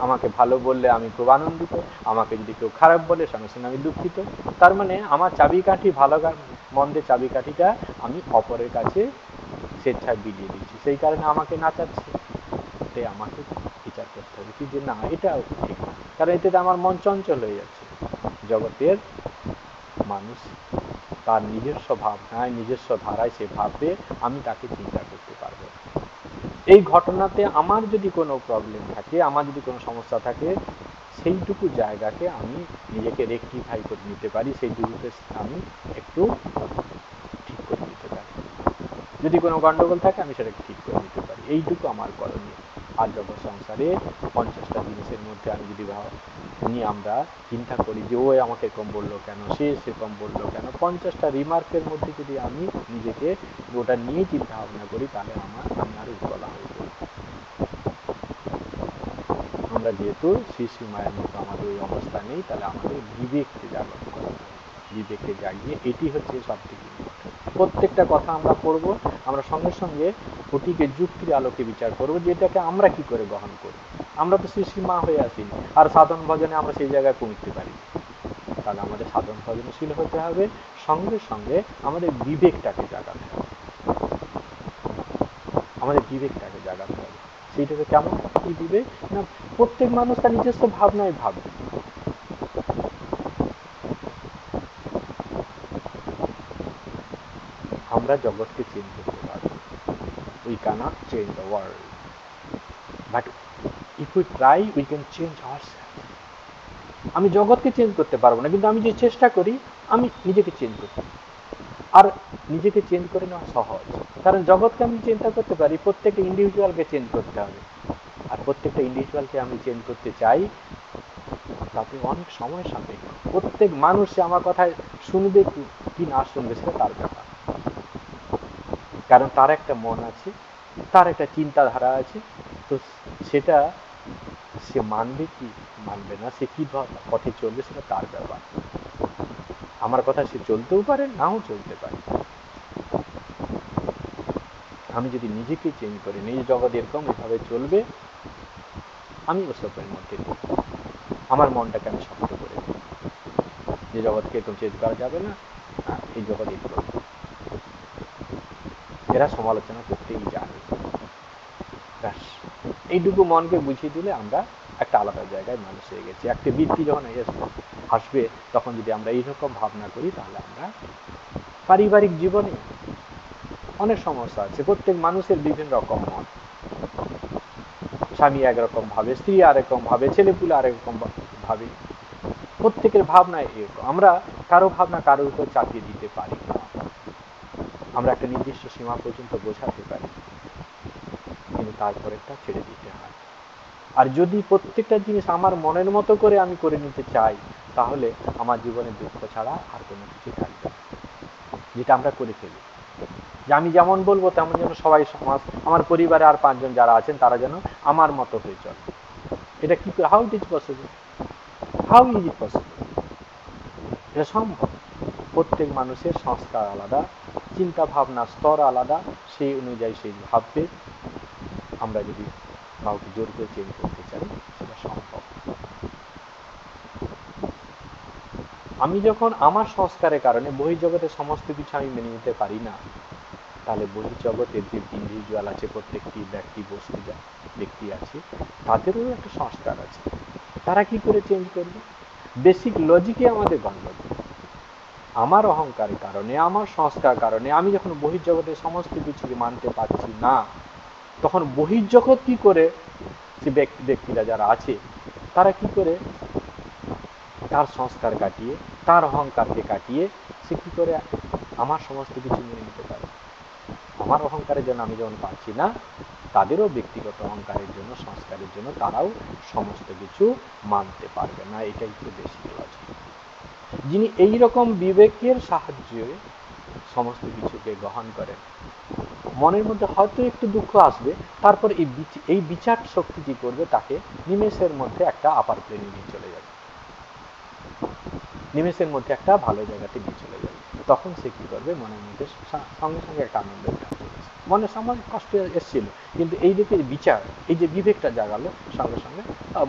আমাকে ভালো বললে আমি খুব আনন্দিত, আমাকে যদি কেউ খারাপ বলে সঙ্গে সঙ্গে আমি দুঃখিত। তার মানে আমার চাবিকাঠি, ভালো মন্দের চাবিকাঠিটা আমি অপরের কাছে স্বেচ্ছায় বিলিয়ে দিচ্ছি। সেই কারণে আমাকে নাচাচ্ছে। তাই আমাকে বিচার করতে হবে কি, যে না, এটা ঠিক না, কারণ এতে আমার মন চঞ্চল হয়ে যাচ্ছে। জগতের মানুষ তার নিজস্ব ভাবনায়, নিজস্ব ধারায় সে ভাববে, আমি তাকে চিন্তা করতে পারবো। এই ঘটনাতে আমার যদি কোনো প্রবলেম থাকে, আমার যদি কোনো সমস্যা থাকে, সেইটুকু জায়গাকে আমি নিজেকে রেকটিফাই করে নিতে পারি, সেইটুকুকে আমি একটু ঠিক করে নিতে পারি। যদি কোনো গন্ডগোল থাকে, আমি সেটাকে ঠিক করে নিতে পারি। এইটুকু আমার করণীয়। আর জগৎ সংসারে 50টা জিনিসের মধ্যে আমি যদি নিয়ে আমরা চিন্তা করি যে ও আমাকে কম বললো কেন, সে কম বললো কেন, 50টা রিমার্কের মধ্যে যদি আমি নিজেকে ওটা নিয়ে চিন্তা ভাবনা করি, তাহলে আমি আরো উৎকলা হয়ে যাই। আমরা যেহেতু শ্রী শ্রী মায়ের মতো আমাদের ওই অবস্থা নেই, তাহলে আমাদের বিবেককে জাগ্রত করতে হবে। বিবেককে জাগিয়ে, এটি হচ্ছে সব থেকে প্রত্যেকটা কথা আমরা পড়বো, আমরা সঙ্গে সঙ্গে ওটিকে যুক্তির আলোকে বিচার করবো, যে এটাকে আমরা কি করে গ্রহণ করবো। আমরা তো শ্রী শ্রী মা হয়ে আসিনি, আর সাধন ভজনে আমরা সেই জায়গায় পৌঁছতে পারি। তাহলে আমাদের সাধন ভজনশীল হতে হবে, সঙ্গে সঙ্গে আমাদের বিবেকটাকে জাগাতে হবে। আমাদের বিবেকটাকে জাগাতে হবে। সেইটাকে কেমন কি বিবেক না, প্রত্যেক মানুষ তার নিজস্ব ভাবনায় ভাববে। আমরা জগৎকে চেঞ্জ করতে পারবো। We cannot change the world, but if we try, we can change ourselves. আমি জগৎকে চেঞ্জ করতে পারবো না, কিন্তু আমি যে চেষ্টা করি, আমি নিজেকে চেঞ্জ করতে, আর নিজেকে চেঞ্জ করে নেওয়া সহজ। কারণ জগৎকে আমি চিন্তা করতে পারি, প্রত্যেকটা ইন্ডিভিজুয়ালকে চেঞ্জ করতে হবে। আর প্রত্যেকটা ইন্ডিভিজুয়ালকে আমি চেঞ্জ করতে চাই, তাতে অনেক সময় সাপেক্ষ। প্রত্যেক মানুষ আমার কথায় শুনবে কি না শুনবে, সেটা তার ব্যাপার। কারণ তার একটা মন আছে, তার একটা চিন্তাধারা আছে, তো সেটা সে মানবে কি মানবে না, সে কি পথে চলবে, সেটা তার ব্যাপার। আমার কথা সে চলতেও পারে, নাও চলতে পারে। আমি যদি নিজেকে চেঞ্জ করি, নিজ জগৎ এরকম এভাবে চলবে, আমি ওসবের মধ্যে নেই। আমার মনটাকে আমি শক্ত করে দিই যে জগৎকে এরকম চেঞ্জ করা যাবে না, এই জগৎ এরকম। এরা সমালোচনা করতেই জানে। ব্যাস এইটুকু মনকে বুঝিয়ে দিলে আমরা একটা আলাদা জায়গায় মানুষ হয়ে গেছি। একটা বৃত্তি যখন আসবে, তখন যদি আমরা এইরকম ভাবনা করি, তাহলে আমরা পারিবারিক জীবনে অনেক সমস্যা আছে। প্রত্যেক মানুষের বিভিন্ন রকম মত, স্বামী একরকম ভাবে, স্ত্রী আরেকরকম ভাবে, ছেলেপুলে আরেকরকম ভাবে, প্রত্যেকের ভাবনায় এরকম। আমরা কারো ভাবনা কারোর উপর চাপিয়ে দিতে পারি না। আমরা একটা নির্দিষ্ট সীমা পর্যন্ত বোঝাতে পারি, কিন্তু তারপরেরটা ছেড়ে দিতে হয়। আর যদি প্রত্যেকটা জিনিস আমার মনের মতো করে আমি করে নিতে চাই, তাহলে আমার জীবনে দুঃখ ছাড়া আর কোনো কিছু থাকবে না, যেটা আমরা করে ফেলি। যে আমি যেমন বলবো তেমন যেন সবাই সমাজ, আমার পরিবারে আর 5 জন যারা আছেন তারা যেন আমার মতো হয়ে চলে। এটা কি করে, how it is possible, how is it possible? এটা সম্ভব। প্রত্যেক মানুষের সংস্কার আলাদা, চিন্তা ভাবনা স্তর আলাদা, সেই অনুযায়ী সেই ভাববে। আমরা যদি কাউকে জোর করে চেঞ্জ করতে চাই সেটা সম্ভব। আমি যখন আমার সংস্কারের কারণে বহির্জগতের সমস্ত কিছু আমি মেনে নিতে পারি না, তাহলে বহির্জগতের যে ইন্ডিভিজুয়াল আছে, প্রত্যেকটি ব্যক্তি বস্তু যা ব্যক্তি আছে, তাদেরও একটা সংস্কার আছে। তারা কি করে চেঞ্জ করবে? বেসিক লজিকে আমাদের গণ্ডগোল। আমার অহংকারের কারণে, আমার সংস্কার কারণে আমি যখন বহির্জগতের সমস্ত কিছুকে মানতে পারছি না, তখন বহির্জগৎ কি করে, যে ব্যক্তিরা যারা আছে তারা কি করে তার সংস্কার কাটিয়ে, তার অহংকারকে কাটিয়ে সে কি করে আমার সমস্ত কিছু মেনে নিতে পারে? আমার অহংকারের জন্য আমি যেমন পারছি না, তাদেরও ব্যক্তিগত অহংকারের জন্য, সংস্কারের জন্য তারাও সমস্ত কিছু মানতে পারবে না। এটাই তো বেশি লজিক। যিনি এইরকম বিবেকের সাহায্যে সমস্ত কিছুকে গ্রহণ করেন, মনের মধ্যে হয়তো একটু দুঃখ আসবে, তারপর এই বিচার শক্তি কি করবে, তাকে নিমেষের মধ্যে একটা আপার প্লেনে নিয়ে চলে যাবে, নিমেষের মধ্যে একটা ভালো জায়গাতে নিয়ে চলে যাবে। তখন সে কি করবে, মনের মধ্যে সঙ্গে সঙ্গে একটা আনন্দের ভাব চলেছে, মনে সামান্য কষ্ট এসেছিল, কিন্তু এই দিকে বিচার, এই যে বিবেকটা জাগালো, সঙ্গে সঙ্গে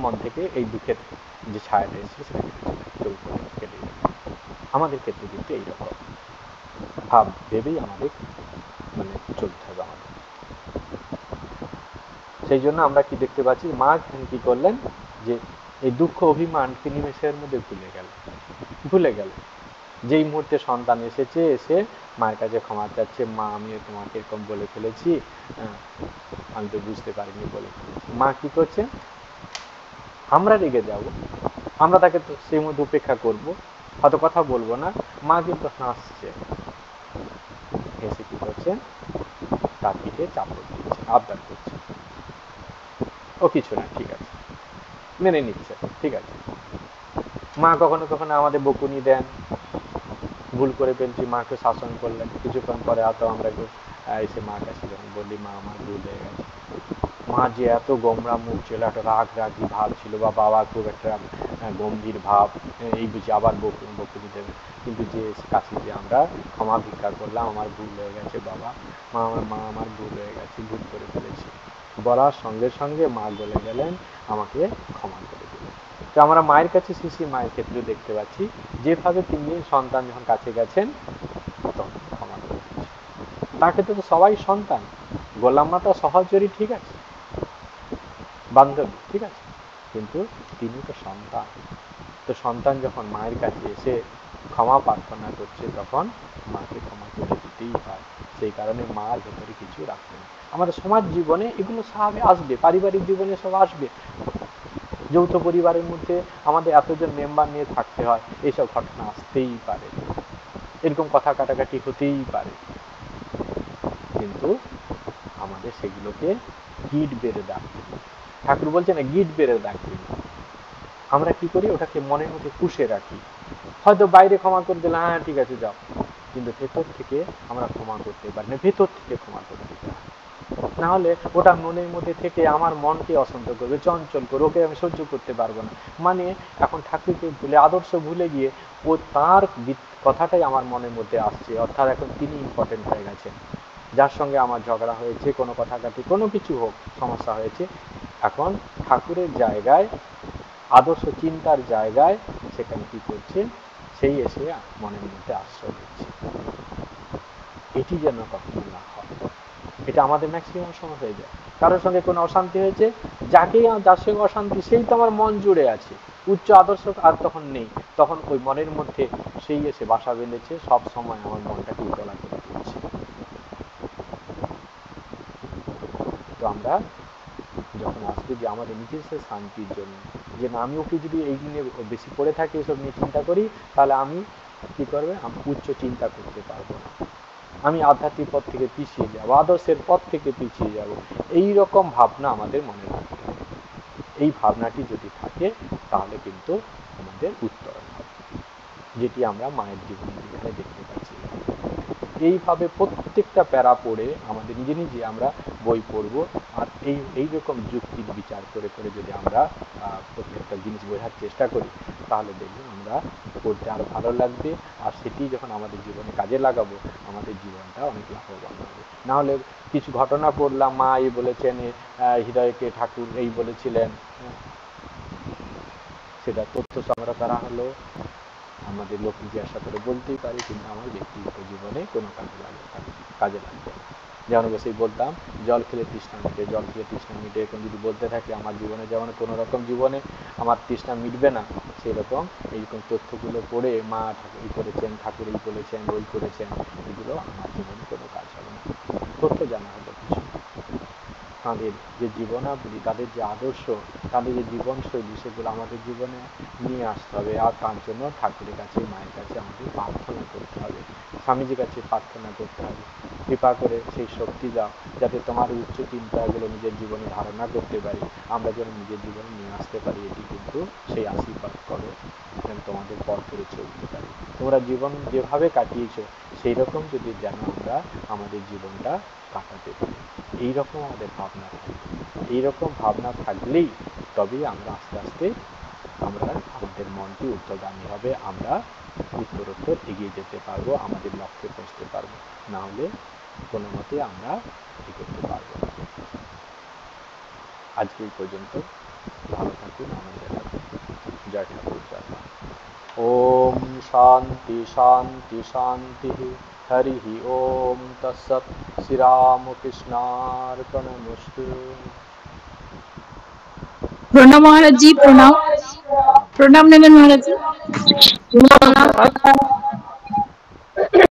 মন থেকে এই দুঃখের যে ছায়াটা এসেছিল সেটা কেটে যাবে। আমাদের ক্ষেত্রে কিন্তু এইরকম ভাব ভেবেই আমাদের মানে চলতে হবে আমাদের। সেই জন্য আমরা কি দেখতে পাচ্ছি, মা কি করলেন, যে এই দুঃখ অভিমানকে নিমেষের মধ্যে ভুলে গেল। যেই মুহূর্তে সন্তান এসেছে, এসে মায়ের কাছে ক্ষমা চাচ্ছে, মা আমিও তোমাকে এরকম বলে ফেলেছি, আমি তো বুঝতে পারিনি বলে ফেলেছি। মা কি করছে, আমরা রেগে যাব, আমরা তাকে তো সেই মধ্যে উপেক্ষা করবো, হয়তো কথা বলবো না। মা কিন্তু হাসছে, হেসে কি করছে, তার পিঠে চাপড় দিচ্ছে, আবদার করছে, ও কিছু না, ঠিক আছে, মেনে নিচ্ছে, ঠিক আছে। মা কখনো কখনো আমাদের বকুনি দেন, ভুল করে ফেলছি, মাকে শাসন করলেন, কিছুক্ষণ পরে হয়তো আমরা একটু এসে মার কাছে যখন বললি মা আমার ভুল হয়ে গেছে, মা যে এত গোমরা মুখ ছিল, একটা রাগী ভাব ছিল, বা বাবা খুব একটা গম্ভীর ভাব, এই বুঝি আবার বকুনি দেবে। কিন্তু যে কাছে যে আমরা ক্ষমা ভিক্ষা করলাম, আমার ভুল হয়ে গেছে বাবা, মা আমার ভুল হয়ে গেছে, ভুল করে ফেলেছি বলার সঙ্গে সঙ্গে মা বলে গেলেন, আমাকে ক্ষমা করে দিলেন। তো আমরা মায়ের কাছে, শিশি মায়ের ক্ষেত্রে দেখতে পাচ্ছি, যেভাবে তিনি সন্তান যখন কাছে গেছেন তখন ক্ষমা করে দিচ্ছেন। তার ক্ষেত্রে তো সবাই সন্তান, গোলাম মাতা সহচরী ঠিক আছে, বান্ধবী ঠিক আছে, কিন্তু তিনি তো সন্তান। তো সন্তান যখন মায়ের কাছে এসে ক্ষমা প্রার্থনা করছে, তখন মাকে ক্ষমা করে দিতেই হয়। সেই কারণে মার ভেতরে কিছু রাখবেন। আমাদের সমাজ জীবনে এগুলো স্বাভাবিক আসবে, পারিবারিক জীবনে সব আসবে। যৌথ পরিবারের মধ্যে আমাদের এতজন মেম্বার নিয়ে থাকতে হয়, এইসব ঘটনা আসতেই পারে, এরকম কথা কাটাকাটি হতেই পারে। কিন্তু আমাদের সেগুলোকে গিট বেড়ে রাখতে হবে। ঠাকুর বলছে না, গিট বেড়ে রাখতে হবে। আমরা কি করি, ওটাকে মনের মধ্যে পুষে রাখি। হয়তো বাইরে ক্ষমা করে দিলাম, হ্যাঁ ঠিক আছে যাও, কিন্তু ভেতর থেকে আমরা ক্ষমা করতে পারি না, ভেতর থেকে ক্ষমা করে দিতে হয়। না হলে ওটা মনের মধ্যে থেকে আমার মনকে অশান্ত করবে, চঞ্চল করবে, ওকে আমি সহ্য করতে পারবো না। মানে এখন ঠাকুরকে ভুলে, আদর্শ ভুলে গিয়ে ও তার কথাটাই আমার মনের মধ্যে আসছে, অর্থাৎ এখন তিনি ইম্পর্টেন্ট হয়ে গেছেন। যার সঙ্গে আমার ঝগড়া হয়েছে, কোনো কথা কাটি, কোনো কিছু হোক, সমস্যা হয়েছে, এখন ঠাকুরের জায়গায়, আদর্শ চিন্তার জায়গায় সেখানে কি করছে, সেই এসে মনের মধ্যে আশ্রয় দিচ্ছে। এটি যেন কখনো না হয়। এটা আমাদের ম্যাক্সিমাম সময় হয়ে যায়। কারোর সঙ্গে কোনো অশান্তি হয়েছে, যার সঙ্গে অশান্তি সেই তো আমার মন জুড়ে আছে, উচ্চ আদর্শ আর তখন নেই, তখন ওই মনের মধ্যে সেই এসে বাসা বেঁধেছে, সব সময় আমার মনটাকে উতলা করে দিচ্ছে। তো আমরা যখন আসবে যে আমাদের নিজস্ব শান্তির জন্য, যে না আমি ওকে যদি এই নিয়ে বেশি পড়ে থাকি, এসব নিয়ে চিন্তা করি, তাহলে আমি কি করবে, আমি উচ্চ চিন্তা করতে পারবো না, আমি আধ্যাত্মিক পথ থেকে পিছিয়ে যাব, আদর্শের পথ থেকে পিছিয়ে যাব, এই রকম ভাবনা আমাদের মনে রাখতে হবে। এই ভাবনাটি যদি থাকে তাহলে কিন্তু আমাদের উত্তরণ হবে, যেটি আমরা মায়ের জীবনে দেখতে পাচ্ছি। এইভাবে প্রত্যেকটা প্যারা পড়ে আমাদের নিজে নিজে আমরা বই পড়বো, আর এইরকম যুক্তির বিচার করে করে যদি আমরা প্রত্যেকটা জিনিস বোঝার চেষ্টা করি, তাহলে দেখবেন আমরা পড়তে আরো ভালো লাগবে, আর সেটি যখন আমাদের জীবনে কাজে লাগাবো আমাদের জীবনটা অনেক লাভবান হবে। নাহলে কিছু ঘটনা পড়লাম, মা এই বলেছেন, হৃদয়কে ঠাকুর এই বলেছিলেন, সেটা তথ্য সংগ্রহ করা হলো, আমাদের লোক জিজ্ঞাসা করে বলতেই পারি, কিন্তু আমার ব্যক্তিগত জীবনে কোনো কাজে লাগবে না। যেমন সেই বলতাম জল খেলে তৃষ্ণা মিটে, জল খেলে তৃষ্ণা মিটে এখন যদি বলতে থাকে আমার জীবনে যেমন কোনো রকম জীবনে আমার তৃষ্ণা মিটবে না, সেই রকম এইরকম তথ্যগুলো পড়ে মা ঠাকুর এই করেছেন, ঠাকুর এই বলেছেন, ওই করেছেন, এগুলো আমার জীবনে কোনো কাজ হবে না। তথ্য জানা হলো কিছু, তাদের যে জীবনাবলী, তাদের যে আদর্শ, তাদের যে জীবনশৈলী, সেগুলো আমাদের জীবনে নিয়ে আসতে হবে। আর তার জন্য ঠাকুরের কাছে, মায়ের কাছে আমাদের প্রার্থনা করতে হবে, স্বামীজির কাছে প্রার্থনা করতে হবে, কৃপা করে সেই শক্তি দাও যাতে তোমার উচ্চ চিন্তাগুলো নিজের জীবনে ধারণা করতে পারি, আমরা যেন নিজের জীবনে নিয়ে আসতে পারি। এটি কিন্তু সেই আশীর্বাদ করো, যেন তোমাদের পথ ধরে চলতে পারি। তোমরা জীবন যেভাবে কাটিয়েছো সেই রকম যদি যেন আমরা আমাদের জীবনটা কাটাতে পারি, এইরকম আমাদের ভাবনা থাকবে। এইরকম ভাবনা থাকলেই তবেই আমরা আস্তে আস্তে আমাদের মনটি উত্তরগামী হবে, আমরা উত্তরোত্তর এগিয়ে যেতে পারবো, আমাদের লক্ষ্যে পৌঁছতে পারবো। না হলে কোনো মতে আমরা এগোতে পারবো না। আজকে এই পর্যন্ত, ভালো থাকুন, আনন্দে থাকুন। জয় ঠাকুর, জয় মা। ওম শান্তি শান্তি শান্তি। হরি ওম তৎসৎ। শ্রীরামকৃষ্ণার্পণমস্তু। প্রণাম মহারাজ জি, প্রণাম। প্রণাম নেবেন মহারাজ জি।